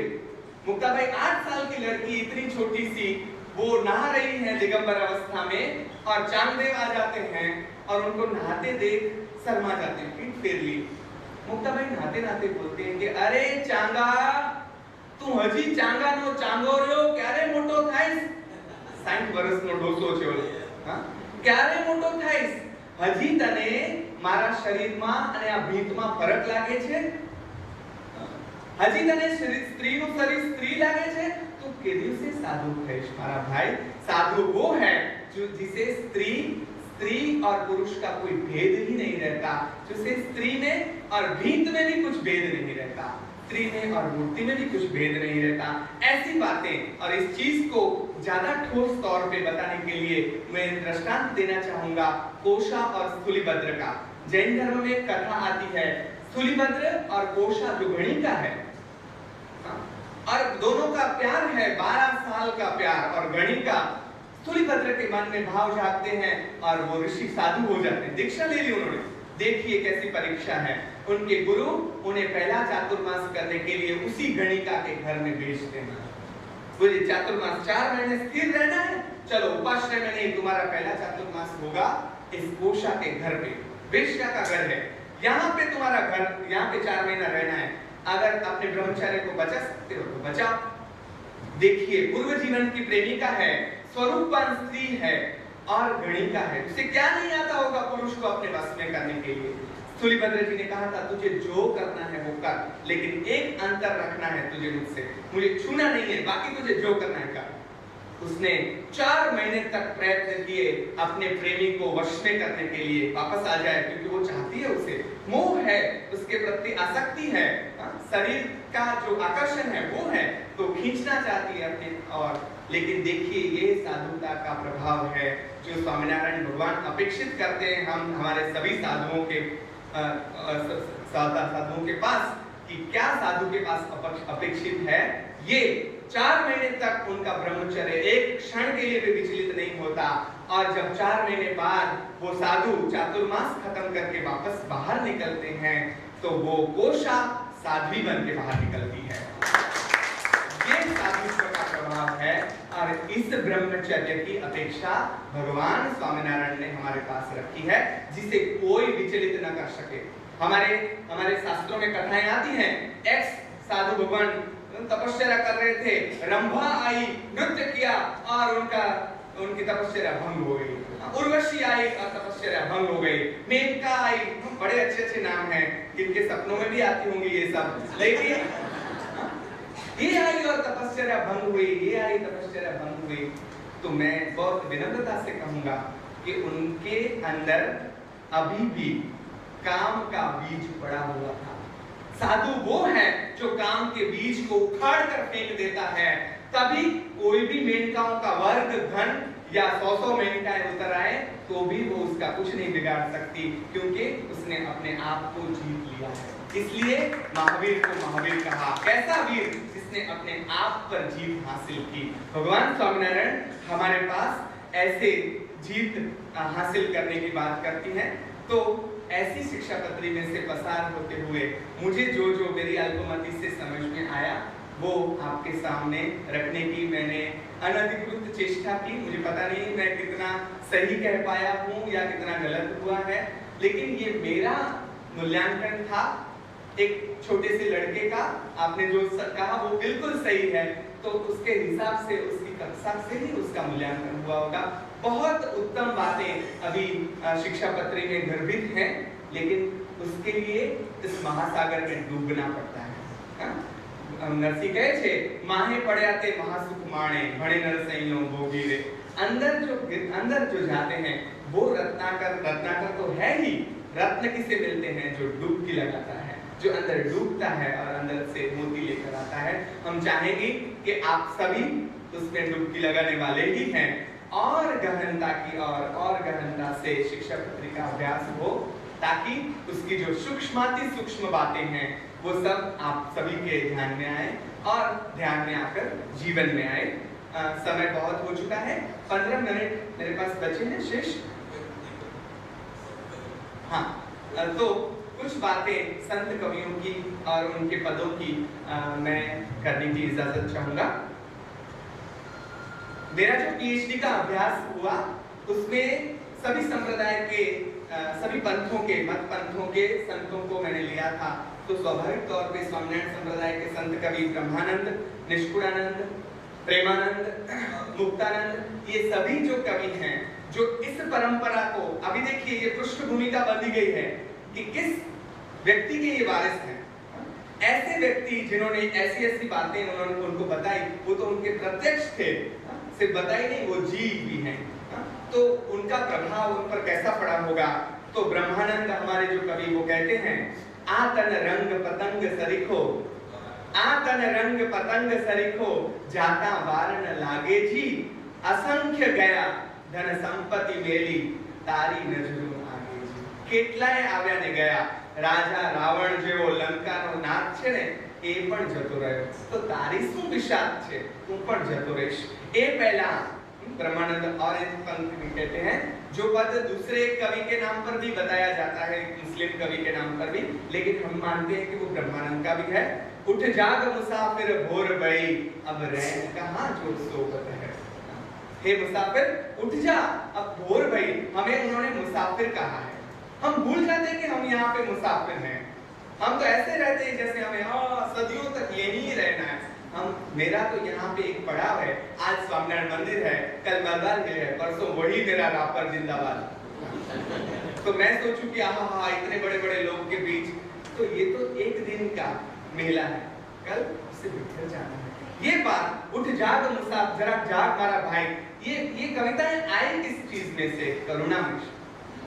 मुक्ताबाई 8 साल की लड़की, इतनी छोटी सी, वो नहा रही है दिगंबर अवस्था में और चांगदेव आ जाते हैं और उनको नहाते देख शर्मा जाते हैं, पीठ फेर ली। मुक्ताबाई नहाते नहाते बोलते हैं कि अरे चांगा, तू हजी चांगा नो चांगो रह्यो, क्यारे मोटो थाईस? 60 વર્ષનો ડોસો છે ઓલો। ક્યારે મોટો થાઈસ? હજી તને મારા શરીરમાં અને આ ભીતમાં ફરક લાગે છે? હજી તને સ્ત્રીનું શરીર સ્ત્રી લાગે છે? तो के દિવસે સાધુ થઈશ મારા ભાઈ। साधु वो है जो जिसे स्त्री और पुरुष का कोई भेद ही नहीं रहता, जिसे स्त्री में और भीत में भी कुछ भेद नहीं रहता, स्त्री में और मूर्ति में भी कुछ भेद नहीं रहता। ऐसी बातें और इस चीज को ज्यादा ठोस तौर पे बताने के लिए मैं दृष्टांत देना चाहूंगा कोशा और स्थूलिभद्र का। जैन धर्म में एक कथा आती है, स्थूलिभद्र और कोशा जो गणिका है और दोनों का प्यार है, 12 साल का प्यार, और गणिका स्थूलिभद्र के मन में भाव जागते हैं और वो ऋषि साधु हो जाते हैं, दीक्षा ले ली उन्होंने। देखिए कैसी परीक्षा है। उनके गुरु उन्हें पहला चातुर्मास करने के लिए उसी गणिका के घर में भेजते हैं। बोले चातुर्मास 4 महीने स्थिर रहना है, चलो उपाश्रय में नहीं, तुम्हारा पहला चातुर्मास होगा इस कोशा के घर पे, वेश्या का घर है, यहाँ पे तुम्हारा घर, यहाँ पे 4 महीना रहना है। अगर अपने ब्रह्मचर्य को बचा सकते हो तो बचाओ। देखिए पूर्व जीवन की प्रेमिका है, स्वरूपवान स्त्री है और गणिका है, उसे क्या नहीं आता होगा पुरुष को अपने वश में करने के लिए। स्थूलिभद्र जी ने कहा था तुझे जो करना है वो कर, लेकिन एक अंतर रखना है तुझे मुझसे, मुझे छूना नहीं है, बाकी तुझे जो करना है कर। उसने 4 महीने तक प्रयत्न किए अपने प्रेमी को वश में करने के लिए, वापस आ जाए, क्योंकि वो चाहती है, उसे मोह है, उसके प्रति आसक्ति है, शरीर का जो आकर्षण है वो है, तो खींचना चाहती है अपने। और लेकिन देखिए ये साधुता का प्रभाव है जो स्वामीनारायण भगवान अपेक्षित करते हैं हम हमारे सभी साधुओं के पास, कि क्या साधु के पास अपेक्षित है। ये 4 महीने तक उनका ब्रह्मचर्य एक क्षण के लिए भी विचलित नहीं होता, और जब 4 महीने बाद वो साधु चातुर्मास खत्म करके वापस बाहर निकलते हैं तो वो कोशा साध्वी बन के बाहर निकलती है। ये साधुत्व का प्रभाव है, और इस ब्रह्मचर्य की अपेक्षा भगवान स्वामीनारायण ने हमारे पास रखी है, जिसे कोई विचलित न कर सके। हमारे शास्त्रों में कथाएं आती हैं, एक्स साधु भगवान तपस्या कर रहे थे, रंभा आई, नृत्य किया और उनकी तपस्या भंग हो गई। उर्वशी आई और तपस्या भंग हो गई। मेनका आई, बड़े अच्छे नाम हैं, किनके सपनों में भी आती होंगी ये सब, लेकिन ये आई और तपस्या भंग हुई, ये आई तपस्या भंग हुई। तो मैं बहुत विनम्रता से कहूंगा कि उनके अंदर अभी भी काम का बीज पड़ा हुआ था। साधु वो है जो काम के बीज को उखाड़ कर फेंक देता है, तभी कोई भी मेनकाओं का वर्ग धन या 100 मेनकाएं उतर आए तो भी वो उसका कुछ नहीं बिगाड़ सकती, क्योंकि उसने अपने आप को जीत लिया है। इसलिए महावीर को महावीर कहा। कैसा वीर? जिसने अपने आप पर जीत हासिल की। भगवान स्वामीनारायण हमारे पास ऐसे जीत हासिल करने की बात करती हैं। तो ऐसी शिक्षा पत्री में से पसार होते हुए मुझे जो मेरी अल्पमति से समझ में आया वो आपके सामने रखने की मैंने अनधिकृत चेष्टा की। मुझे पता नहीं मैं कितना सही कह पाया हूँ या कितना गलत हुआ है, लेकिन ये मेरा मूल्यांकन था एक छोटे से लड़के का। आपने जो कहा वो बिल्कुल सही है, तो उसके हिसाब से, उसकी कक्षा से ही उसका मूल्यांकन हुआ होगा। बहुत उत्तम बातें अभी शिक्षा पत्री में गर्भित हैं, लेकिन उसके लिए इस महासागर में डूबना पड़ता है। नरसी कहे छे, माहे पड़या ते महासुख माणे, भणे नरसैयो भोगी रे। अंदर जो जाते हैं वो रत्नाकर तो है ही। रत्न किसे मिलते हैं? जो डुबकी लगाता है, जो अंदर डूबता है और अंदर से मोती लेकर आता है। हम चाहेंगे कि आप सभी उसमें डुबकी लगाने वाले ही हैं, और गहनता की और गहनता से शिक्षा पत्री का अभ्यास हो, ताकि उसकी जो सूक्ष्म बातें हैं वो सब आप सभी के ध्यान में आए और ध्यान में आकर जीवन में आए। समय बहुत हो चुका है, 15 मिनट मेरे पास बचे हैं शेष। हाँ, तो कुछ बातें संत कवियों की और उनके पदों की मैं करने की इजाजत चाहूंगा। मेरा जो पीएचडी का अभ्यास हुआ उसमें सभी संप्रदाय के, सभी पंथों के, मत पंथों के संतों को मैंने लिया था। तो स्वाभाविक तौर पे स्वामीनारायण संप्रदाय के संत कवि ब्रह्मानंद, निष्कुलानंद, प्रेमानंद, मुक्तानंद, ये सभी जो कवि हैं जो इस परंपरा को, अभी देखिए ये पृष्ठभूमि का बंदी गई है कि किस व्यक्ति के ये वारिस हैं। ऐसे व्यक्ति जिन्होंने ऐसी बातें उन्होंने उनको बताई, वो तो उनके प्रत्यक्ष थे, सिर्फ बताई नहीं, वो जीव भी हैं। तो उनका प्रभाव उन पर कैसा पड़ा होगा। तो ब्रह्मानंद हमारे जो कवि वो कहते हैं, आतन रंग पतंग सरिखो, आतन रंग पतंग सरिखो, जाता वार न लागे जी, असंख्य गया धन संपत्ति मेली, तारी नजरों आगे जी। કેટલાય આવ્યા ને ગયા, રાજા રાવણ જેવો લંકાનો નાથ છે ને એ પણ જતો રહ્યો, તો તારી શું વિશાદ છે, તું પણ જતો રહીશ। એ પહેલા ब्रह्मानंद और इस पंथ में कहते हैं, जो पद दूसरे कवि के नाम पर भी बताया जाता है, मुस्लिम कवि के नाम पर भी, लेकिन हम मानते हैं कि वो ब्रह्मानंद का भी है। उठ जाग मुसाफिर भोर भई, अब रैन कहाँ जो सोबत है। हे मुसाफिर उठ जा, अब भोर भई, हमें उन्होंने मुसाफिर कहा है। हम भूल जाते हैं कि हम यहाँ पे मुसाफिर हैं। हम तो ऐसे रहते हैं जैसे हमें सदियों तक यहीं रहना है। मेरा तो यहाँ पे एक पड़ाव है, आज स्वामीनारायण मंदिर है, कल मलबार हिल है, परसों वही मेरा रापर जिंदाबाद। तो मैं सोचूं कि हाँ इतने बड़े बड़े लोग के बीच, तो ये तो एक दिन का मेला है, कल उससे बिखर जाना है। ये बात उठ जाग मुसाफिर, जरा जाग मारा भाई, ये कविताएं आई किस चीज में से? करुणा में।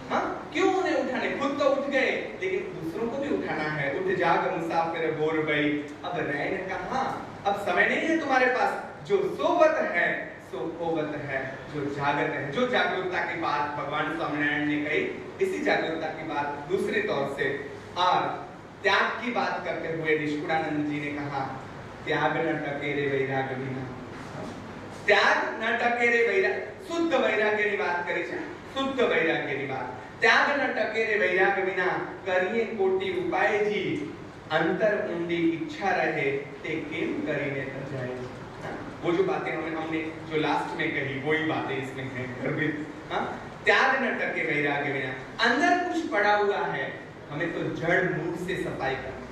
हाँ, क्यों उन्हें उठाने? खुद तो उठ गए, लेकिन दूसरों को भी उठाना है। उठ जाग मुसाफिर भोर भई, अब रैन कहाँ, अब समय नहीं है तुम्हारे पास, जो सोवत है सो होवत है, जो जागत है। जो जागरूकता की बात भगवान स्वामीनारायण ने कही, इसी जागरूकता की बात दूसरे तौर से। और त्याग की बात करते हुए निष्कुड़ानंद जी ने कहा, त्याग न टके रे वैराग विना। त्याग न टके रे वैराग, शुद्ध वैराग्यની વાત કરી છે, શુદ્ધ વૈરાગ્યની વાત। त्याग न टके रे वैराग विना, करिए कोटि उपाय जी, अंतर ऊंडी इच्छा रहे ते केम करीने न जाए। वो जो बातें हमने जो लास्ट में कही वही बातें इसमें हैं गर्भित। त्याग न टके वैराग्य विना, अंदर कुछ पड़ा हुआ है, हमें तो जड़ मूल से सफाई करनी।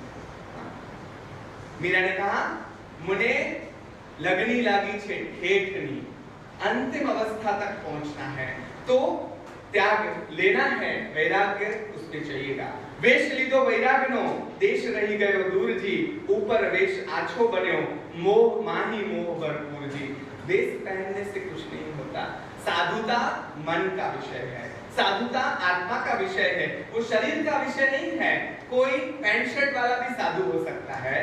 मीरा ने कहा, मुने लगनी लागी छे ठेठनी, अंतिम अवस्था तक पहुंचना है तो त्याग लेना है, वैराग्य उसमें चाहिएगा। वेश लीधो वैरागनो, देश रही गयो दूर जी, ऊपर वेश आछो बन्यो, मोह माही मोह भरपूर जी। वेश पहनने से कुछ नहीं होता, साधुता मन का विषय है, साधुता आत्मा का विषय है, वो शरीर का विषय नहीं है। कोई पैंट शर्ट वाला भी साधु हो सकता है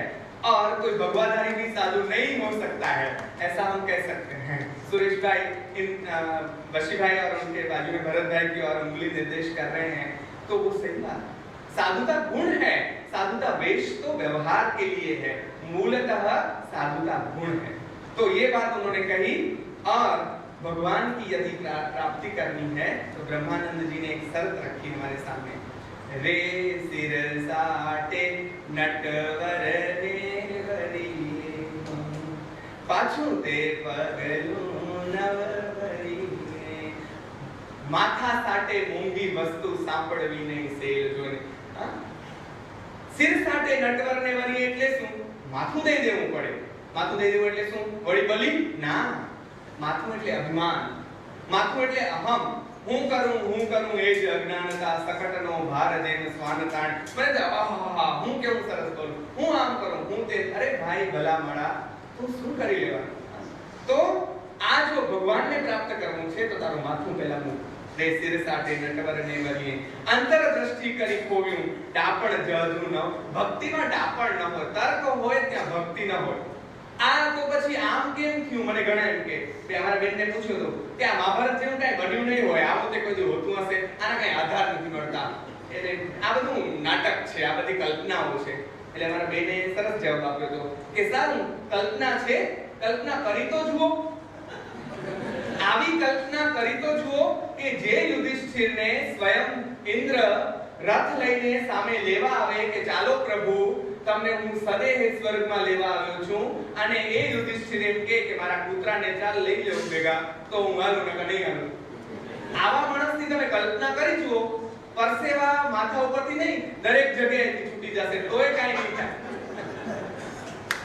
और कोई भगवाधारी भी साधु नहीं हो सकता है, ऐसा हम कह सकते हैं। सुरेश भाई बशी भाई और उनके बाजू में भरत भाई की ओर उंगली निर्देश कर रहे हैं, तो वो सही बात। साधुता गुण है, साधुता वेश तो व्यवहार के लिए है, मूलतः साधुता गुण है। तो ये बात उन्होंने कही। और भगवान की यदि प्राप्ति करनी है तो ब्रह्मानंद जी ने एक शर्त रखी हमारे सामने, रे सिर साटे नटवर ने वरिये, पाछू ते पगलू नववरिये, माथा साटे मूंगी वस्तु सांपड़वी नहीं सेल જોને। सिर साटे नटवर ने वरिये એટલે શું? માથું દઈ દેવું પડે। માથું દઈ દેવું એટલે શું? વળી બલી ના, માથું એટલે અભિમાન, માથું એટલે અહમ। હું કરું એ જ અજ્ઞાનતા, સકટનો ભાર જેમ સ્વાન તાણ, મને તો આહા હું કેવું સરસ બોલું, હું આમ કરું, હું તે, અરે ભાઈ ભલા મળા, તું શું કરી લેવાનું? તો આ જો ભગવાનને પ્રાપ્ત કરવું છે તો તારું માથું પહેલા મૂક, રે સિર સાટે નટવર ને વરિયે, અંતર દ્રષ્ટિ કરી ખોવ્યું, ડાપણ જજુ ન, ભક્તિમાં ડાપણ ન હોય, તર્ક હોય ત્યાં ભક્તિ ન હોય। આ તો પછી આમ કેમ થયું? મને ઘણા એમ કે અમારા બેનને પૂછ્યું હતું કે આ મહાભારત જેવું કઈ બન્યું નહીં હોય, આવું તે કોઈ હોતું હશે, આના કઈ આધાર નથી મળતા, એટલે આ બધું નાટક છે, આ બધી કલ્પનાઓ છે। એટલે અમારા બેને સરસ જવાબ આપ્યો હતો કે સારું, કલ્પના છે, કલ્પના કરી તો જુઓ, આવી કલ્પના કરી તો જુઓ કે જે યુધિષ્ઠિરને સ્વયં ઇન્દ્ર રથ લઈને સામે લેવા આવે કે ચાલો પ્રભુ તમને હું સદેહ સ્વર્ગમાં લેવા આવ્યો છું, અને એ યુધિષ્ઠિર એમ કે મારા પુત્રને ચાલ લઈ લેવું ભેગા, તો હું હાલું નકર નહીં હાલું। આવા માણસની તમે કલ્પના કરી જુઓ, પરસેવા માથા ઉપરથી નહીં, દરેક જગ્યાએથી છૂટી જશે, તોય કાઈ નહીં થાય,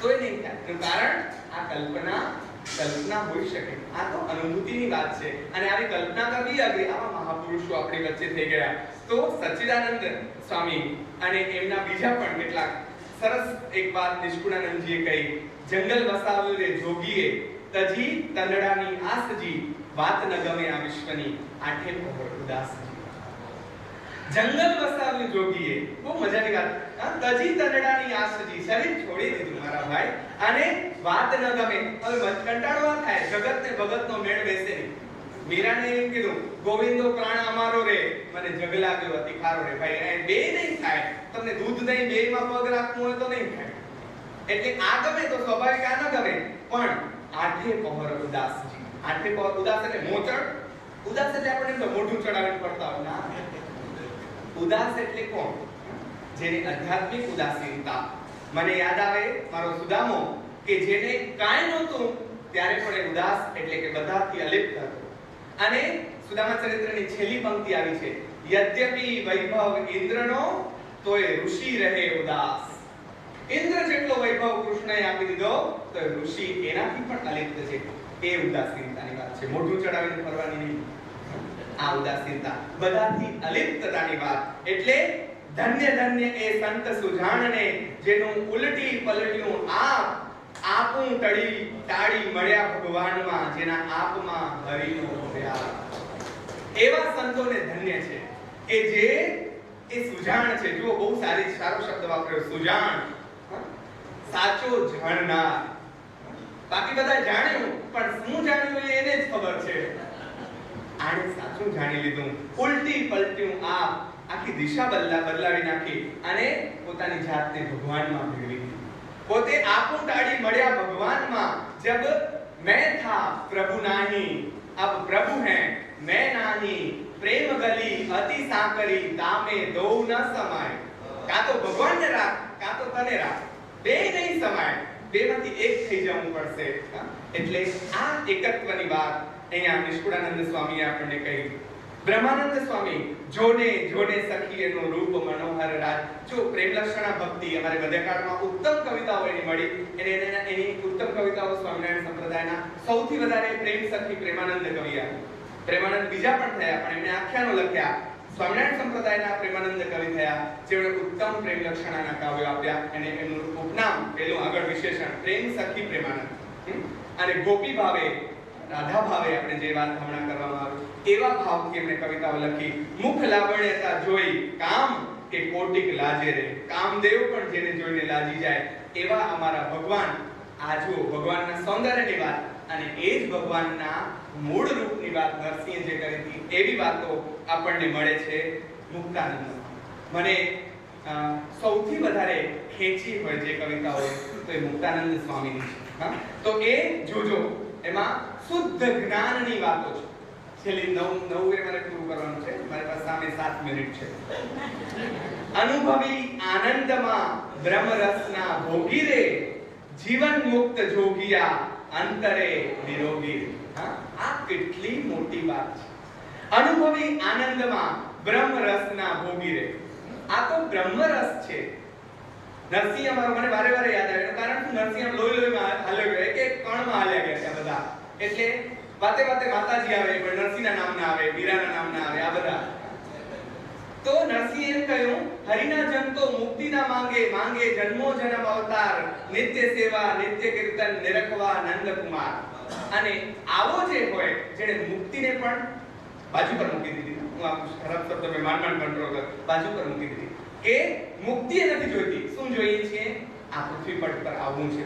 તોય નહીં થાય। એનું કારણ આ કલ્પના હોઈ શકે, આ તો અનુભૂતિની વાત છે, અને આવી કલ્પના કરવી અઘરી। આવા મહાપુરુષો આપણી વચ્ચે થઈ ગયા। તો સચ્ચિદાનંદ સ્વામી અને એમના બીજા પણ કેટલાક સરસ એક વાત નિષ્કુળાનંદજીએ કહી, જંગલ વસાવ્યું રે જોગીએ, તજી તંદડાની આસજી, વાત ન ગમે આ વિશ્વની, આઠે પહોર ઉદાસજી। જંગલ વસાવ્યું જોગીએ, બહુ મજાની વાત। તજી તંદડાની આસજી, શરીર છોડી દીધું મારા ભાઈ, અને વાત ન ગમે, હવે કંટાળવા થાય, જગત ને ભગત નો મેળ બેસે નહીં। મીરાને એમ કીધું, ગોવિંદો પ્રાણ અમારો રે, મને જગ લાગ્યો હતી ખારો રે। ભાઈ એ બે નહીં થાય, તમને દૂધ દહીં બેયમાં પગ રાખવું હોય તો નહીં થાય, એટલે આ ગમે તો સ્વાભાવિક, આ ન ગમે, પણ આઠે પહોર ઉદાસજી। આઠે પહોર ઉદાસ એટલે મોચડ, ઉદાસ એટલે આપણે તો મોઢું ચડાવીને પડતા હોય ના, ઉદાસ એટલે કોણ? જેને આધ્યાત્મિક ઉદાસીનતા। મને યાદ આવે મારો સુદામો કે જેને કાંઈ નહોતું ત્યારે પણ એ ઉદાસ એટલે કે બધાથી અલિપ્ત હતો। અને સુદામા ચરિત્રની છેલ્લી પંક્તિ આવી છે, યદ્યપિ વૈભવ ઇન્દ્રનો તોય ઋષિ રહે ઉદાસ। ઇન્દ્ર જેટલો વૈભવ કૃષ્ણએ આપી દીધો તો ઋષિ એનાથી પણ અલિપ્ત છે। એ ઉદાસીનતાની વાત છે, મોઢું ચડાવીને ફરવાની નહીં, આ ઉદાસીનતા, બધાથી અલિપ્તતાની વાત। એટલે ધન્ય ધન્ય એ સંત સુજાણને, જેનું ઉલટી પલટ્યું આપું ટાળી મળ્યા ભગવાનમાં, જેના આપમાં હરિનો પ્યાર। એવા સંતોને ધન્ય છે કે જે એ સુજાણ છે। જો બહુ સારો શબ્દ વાપર્યો, સુજાણ, સાચો જાણનાર। બાકી બધા જાણ્યું, પણ શું જાણ્યું એને જ ખબર છે, આણે સાચું જાણી લીધું। ઉલટી પલટ્યું આપ, આખી દિશા બદલાવી નાખી અને પોતાની જાતને ભગવાનમાં ભેળવી દીધી. પોતે આપું ટાળી મળ્યા ભગવાનમાં. જબ मैं था प्रभु नाही अब प्रभु है मैं नाही प्रेम गली अति साकरी तामे दो न समाय. કા તો ભગવાનને રાખ કા તો તને રાખ, બે નહીં સમાય, બેમાંથી એક થઈ જવું પડશે. એટલે આ એકત્વની વાત અહીંયા નિષ્કુળાનંદ સ્વામીએ આપણને કહી. બ્રહ્માનંદ સ્વામી જોને જોને સખીએનું રૂપ મનોહર રાજ. જો પ્રેમ લક્ષણા ભક્તિ અમારે ગદ્યકાળમાં ઉત્તમ કવિતાઓ એની મળી. એની ઉત્તમ કવિતાઓ સ્વામિનારાયણ સંપ્રદાયના સૌથી વધારે પ્રેમ સખી પ્રેમાનંદ કવિયા. પ્રેમાનંદ બીજા પણ થયા, પણ એમણે આખ્યાનો લખ્યા. સ્વામિનારાયણ સંપ્રદાયના પ્રેમાનંદ કવિ થયા, જેમણે ઉત્તમ પ્રેમ લક્ષણાના કાવ્યો આપ્યા. અને એમનું ઉપનામ પેલું આગળ વિશેષણ પ્રેમ સખી પ્રેમાનંદ. અને ગોપી ભાવે રાધા ભાવે આપણે જે વાત હમણાં કરવામાં આવી એવા ભાવથી એમણે કવિતાઓ લખી. મુખ લાવણ્યતા જોઈ કામ કે કોટિક લાજે રે. કામદેવ પણ જેને જોઈને લાજી જાય એવા અમારા ભગવાન. આ જો ભગવાનના સૌંદર્યની વાત અને એ જ ભગવાનના મૂળ રૂપની વાત નરસિંહે જે કરી હતી એવી વાતો આપણને મળે છે મુક્તાનંદમાં. મને સૌથી વધારે ખેંચી હોય જે કવિતાઓ તો એ મુક્તાનંદ સ્વામીની છે. તો એ જોજો, એમાં શુદ્ધ જ્ઞાનની વાતો છે. છેલ્લી 9 મારે પૂરું કરવાનું છે, મારી પાસે સામે 7 મિનિટ છે. અનુભવી આનંદમાં બ્રહ્મ રસના ભોગી રે, જીવન મુક્ત જોગિયા અંતરે નિરોગી રે. આ કેટલી મોટી વાત છે. અનુભવી આનંદમાં બ્રહ્મ રસના ભોગી રે. આ તો બ્રહ્મ રસ છે. નરસિંહ અમારો મને વારે વારે યાદ આવે, એનું કારણ શું? નરસિંહ લોહીમાં હાલ્યો ગયો, એક કણમાં હાલ્યા ગયા છે બધા. એટલે વાતે વાતે માતાજી આવે, પણ નરસિંહના નામ ના આવે, વીરાના નામ ના આવે, આ બધા. તો નરસિંહ એમ કહ્યું, હરિના જન તો મુક્તિના માંગે, માંગે જન્મો જન્મ અવતાર, નિત્ય સેવા નિત્ય કીર્તન નિરખવા નંદકુમાર. અને આવો જે હોય જેને મુક્તિને પણ બાજુ પર મૂકી દીધી. હું આ ખરાબ શબ્દ મેં માંડ કંટ્રોલ કર, બાજુ પર મૂકી દીધી. કે મુક્તિ નથી જોઈતી, શું જોઈએ છે? આ પૃથ્વી પર આવવું છે.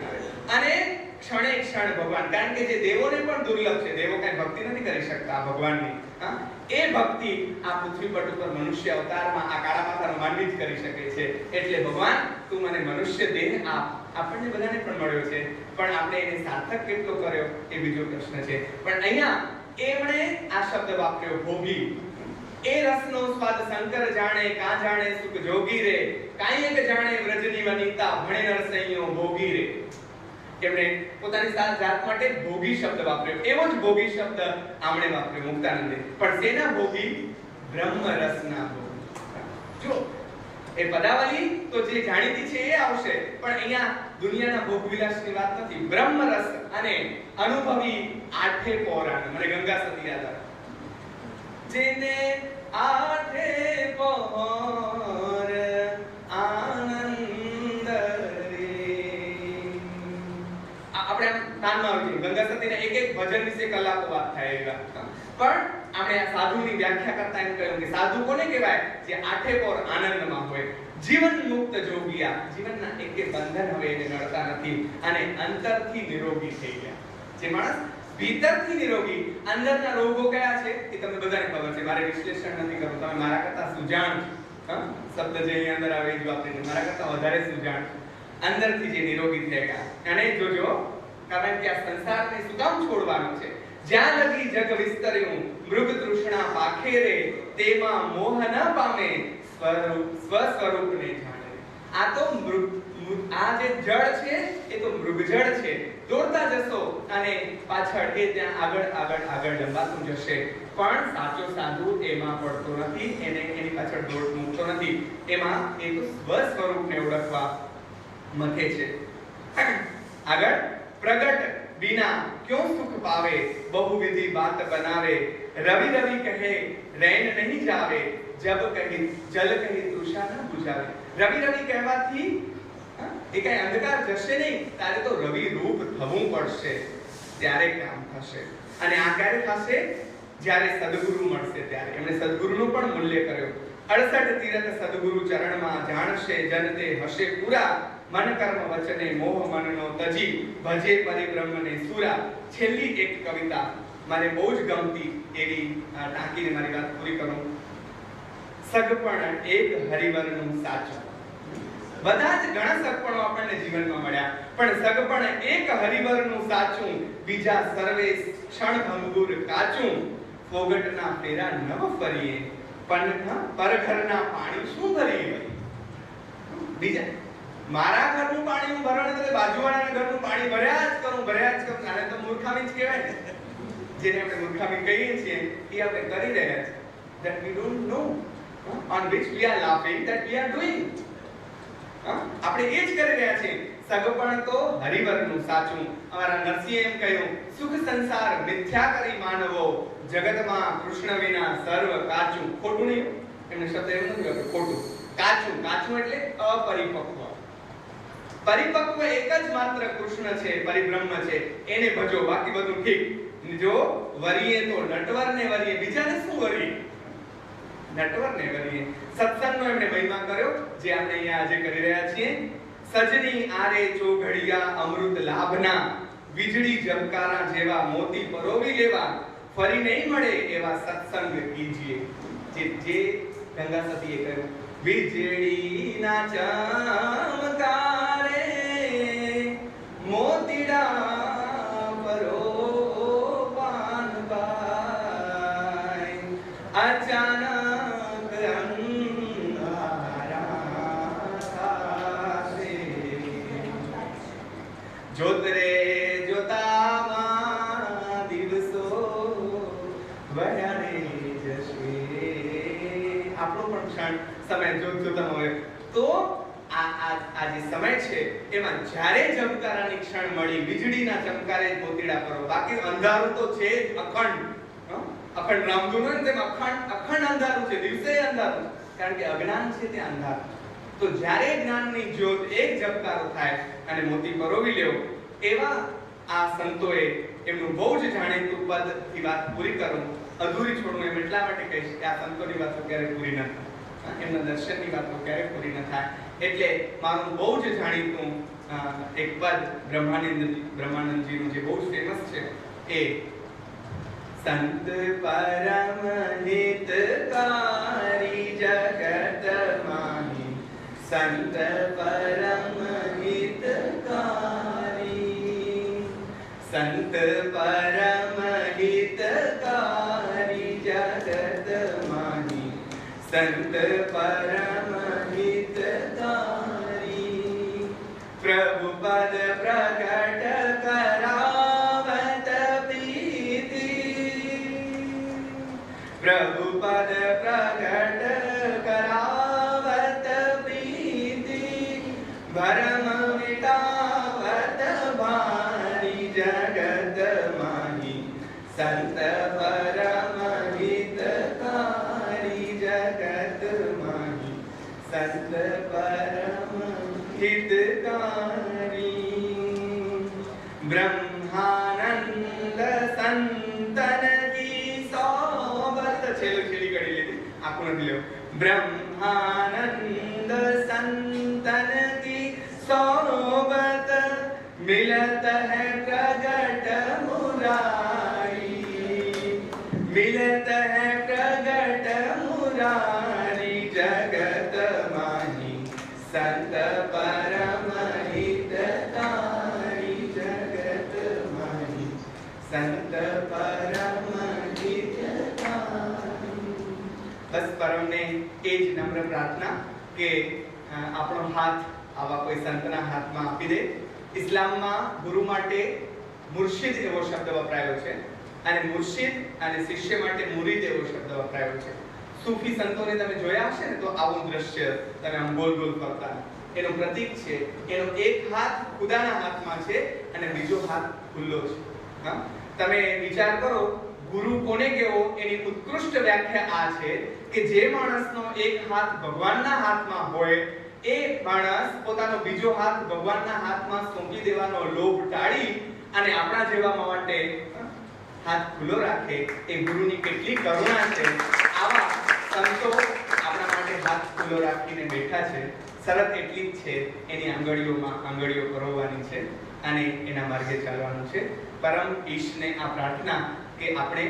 અને ક્ષણે ક્ષણ ભગવાન, કારણ કે જે દેવોને પણ દુર્લભ છે, દેવો કઈ ભક્તિ નથી કરી શકતા ભગવાનની, એ ભક્તિ આ પૃથ્વી પર ઉપર મનુષ્ય અવતારમાં આ કાળા માથાનો માનવી જ કરી શકે છે. એટલે ભગવાન તું મને મનુષ્ય દેહ આપ. આપણને બધાને પણ મળ્યો છે, પણ આપણે એને સાર્થક કેટલો કર્યો એ બીજો પ્રશ્ન છે. પણ અહીંયા એમણે આ શબ્દ વાપર્યો ભોગી. એ રસનો સ્વાદ શંકર જાણે, કા જાણે સુખ જોગી રે. કાંઈક જાણે વ્રજની વનિતા, ભણે નરસૈયો ભોગી રે. એમણે પોતાની જાત માટે ભોગી શબ્દ વાપર્યો. એવો જ ભોગી શબ્દ આમણે વાપર્યો મુક્તાનંદે. પણ તેના ભોગી બ્રહ્મ રસના ભોગી. જો એ પદાવલી તો જે જાણીતી છે એ આવશે, પણ અહીંયા દુનિયાના ભોગ વિલાસની વાત નથી. બ્રહ્મ રસ અને અનુભવી આઠે પોરાણ. મને ગંગા સતી યાદ આવે, જેને આઠે પોર આનંદ રે. આપણે કાનમાં આવી ગંગા સતીના એક ભજન વિશે કલાકો વાત થાય એવી વાત. પણ આપણે આ સાધુની વ્યાખ્યા કરતા એમ કહ્યું કે સાધુ કોને કહેવાય? જે આઠે પોર આનંદમાં હોય, જીવન મુક્ત જોગિયા. જીવનના એક બંધન હવે એને નડતા નથી અને અંતરથી નિરોગી થઈ ગયા. જે માણસ ભીતરથી નિરોગી, અંદરના રોગો કયા છે એ તમને બધાને ખબર છે. મારે વિશ્લેષણ નથી કરવું, તમે મારા કરતા સુજાણ છો. શબ્દ જે અહીં અંદર આવે એ જ વાપરીને મારા કરતા વધારે સુજાણ. અંદરથી જે નિરોગી થયા. અને જોજો, કારણ કે આ સંસારને શું કામ છોડવાનો છે? જ્યાં લગી જગ વિસ્તર્યું મૃગ તૃષ્ણા પાખે રે, તેમાં મોહ ન પામે સ્વસ્વરૂપને જાણે. આ તો આ જે જળ છે એ તો મૃગજળ છે. દોડતા જશો અને પાછળ એ ત્યાં આગળ લંબાતું જશે, પણ સાચો સાધુ એમાં પડતો નથી, એની પાછળ દોડ મૂકતો નથી. એમાં એ તો સ્વસ્વરૂપને ઓળખવા મથે છે. આગળ પ્રગટ बिना क्यों सुख पावे, बहुविधि बात बनावे, रवि रवि कहे रैन नहीं जावे, जब कही जल कही तृषा न बुझावे. रवि रवि કહેવાથી એ કઈ અંધકાર જશે નહીં, તારે તો રવિ રૂપ થવું પડશે, ત્યારે કામ થશે. અને આ ક્યારે થશે? જ્યારે સદગુરુ મળશે ત્યારે. એમણે સદગુરુનું પણ મૂલ્ય કર્યો. 68 તીરથ સદગુરુ ચરણમાં જાણશે જન તે હશે પૂરા, મન કર્મ વચને મોહ મનનો તજી, ભજે પરિબ્રહ્મને સુરા. છેલ્લી એક કવિતા મારે બહુ જ ગમતી એવી ટાંકીને મારી વાત પૂરી કરું. સગપણ એક હરિવરનું સાચું. બધા જ ઘણા સગપણો આપણને જીવનમાં મળ્યા, પણ સગપણ એક હરિવરનું સાચું, બીજા સર્વે ક્ષણભંગુર કાચું. ફોગટના ફેરા નવ ફરીએ, પરઘરના પાણી શું ભરીએ. બીજા મારા ઘરનું પાણી હું ભરવાનું એટલે બાજુવાળાના ઘરનું પાણી ભર્યા જ કરું. આને તો મૂર્ખામી જ કહેવાય ને. જેને આપણે મૂર્ખામી કહીએ છીએ એ આપણે કરી રહ્યા છીએ. that we don't know on which we are laughing, that we are doing. આપણે એ જ કરી રહ્યા છીએ. સગપણ તો હરિવરનું સાચું. અમારા નરસિંહે એમ કહ્યું, સુખ સંસાર મિથ્યા કરી માનવો, જગતમાં કૃષ્ણ વિના સર્વ કાચું. ખોટું નહીં, એમને શબ્દ એમ નથી વાપર્યો, ખોટું. કાચું એટલે અપરિપક્વ. પરિપક્વ એક જ માત્ર કૃષ્ણ છે, પરિબ્રહ્મ છે, એને ભજો, બાકી બધું ઠીક. જો વરીએ તો નટવરને વરીએ, બીજાને શું વરીએ? નટવરને વરીએ. સત્સંગનો એમણે મહિમા કર્યો, જે આપણે અહીંયા આજે કરી રહ્યા છીએ. સજની આરે ચોઘડિયા અમૃત લાભના, વીજળી ઝબકારા જેવા મોતી પરોવી લેવા, ફરી નહીં મળે એવા સત્સંગ કીજીએ. જે ગંગા સતીએ કહ્યું, વીજળીના ચમકારે મોતીડા પરોવાન બાઈ, અચાનક જોતરે જોતામાં દિવસો વહ્યા જશે. આપણો પણ ક્ષણ સમય જોતા હોય તો આ જે સમય છે એમાં જ્યારે ચમકારાની ક્ષણ મળી, વીજળીના ચમકારે જ મોતીડા કરો, બાકી અંધારું તો છે જ અખંડ. અખંડ રામધૂન તેમ અખંડ અંધારું છે, દિવસે અંધારું, કારણ કે અજ્ઞાન છે તે અંધારું. તો જ્યારે જ્ઞાનની જ્યોત એક ઝબકારો થાય અને મોતી પરોવી લેવો, એવા આ સંતોએ એમનું બહુ જ જાણીતું પદથી વાત પૂરી કરું, અધૂરી છોડું એમ એટલા માટે કહીશ કે આ સંતોની વાતો ક્યારે પૂરી ન થાય, એમના દર્શનની વાતો ક્યારે પૂરી ન થાય. એટલે મારું બહુ જ જાણીતું એક પદ બ્રહ્માનંદજીનું જે બહુ જ ફેમસ છે એ સંત પરમ હિતકારી જગત માહી, સંત પરમ હિતકારી, સંત પરમ હિતકારી જગત માહી, સંત પરમ હિતકારી. પ્રભુ પદ પ્રગટ કરાવત પ્રીતિ, પ્રભુ પદ પ્રગટ કરાવત પ્રીતિ, ભરમ મિટાવત ભારી જગત માહી, સંત પરમ હિતકારી જગત માહી, સંત પરમ હિતકારી. બ્રહ્માનંદ સંતન કી સોબત, છેલ્લી ઘડી લીધી, આખું નથી લેવું. બ્રહ્માનંદ સંતન કી સોબત, મિલત હૈ પ્રગટ મુરારી, મિલત હૈ પ્રગટ મુરારી જગત માહી, સંત પરમ હિતકારી જગત માહી, સંત પરમ હિતકારી. બસ પરમને એ જ નમ્ર પ્રાર્થના કે આપણો હાથ આવા કોઈ સંતના હાથમાં આપી દે. ઇસ્લામમાં ગુરુ માટે મુર્શિદ એવો શબ્દ વપરાયો છે અને મુર્શિદ અને શિષ્ય માટે મુરીદ એવો શબ્દ વપરાયો છે. સૂફી સંતોને તમે જોયા હશે ને તો આવું દ્રશ્ય તમે આમ ગોલ ગોલ ફરતા, એનું પ્રતીક છે. એનો એક હાથ ખુદાના હાથમાં છે અને બીજો હાથ ખુલ્લો છે. તમે વિચાર કરો, ગુરુ કોને કહેવો એની ઉત્કૃષ્ટ વ્યાખ્યા આ છે કે જે માણસનો એક હાથ ભગવાનના હાથમાં હોય, એ માણસ પોતાનો બીજો હાથ ભગવાનના હાથમાં સોંપી દેવાનો લોભ ટાળી અને આપણા જેવા માટે હાથ ખુલ્લો રાખે. એ ગુરુની કેટલી કરુણા છે. આવા સંતો આપણા માટે હાથ ખુલ્લો રાખીને બેઠા છે. શરત એટલી જ છે, એની આંગળીઓમાં આંગળીઓ પરોવવાની છે અને એના માર્ગે ચાલવાનું છે. પરમ ઈશને આ પ્રાર્થના કે આપણે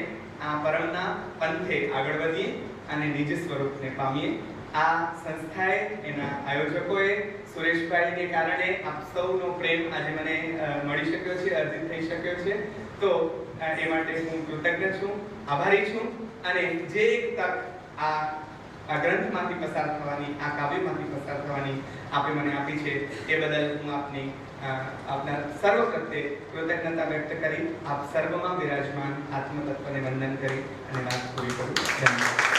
આ પરમના પંથે આગળ વધીએ અને નિજ સ્વરૂપને પામીએ. આ સંસ્થાએ, એના આયોજકોએ, સુરેશભાઈને કારણે આપ સૌનો પ્રેમ આજે મને મળી શક્યો છે, અર્જિત થઈ શક્યો છે. તો એ માટે હું કૃતજ્ઞ છું, આભારી છું. અને જે એક તક આ ગ્રંથમાંથી પસાર થવાની, આ કાવ્યમાંથી પસાર થવાની આપે મને આપી છે, એ બદલ હું આપના સર્વ પ્રત્યે કૃતજ્ઞતા વ્યક્ત કરી આપ સર્વમાં બિરાજમાન આત્મતત્વને વંદન કરી અને વાત પૂરી કરું. ધન્યવાદ.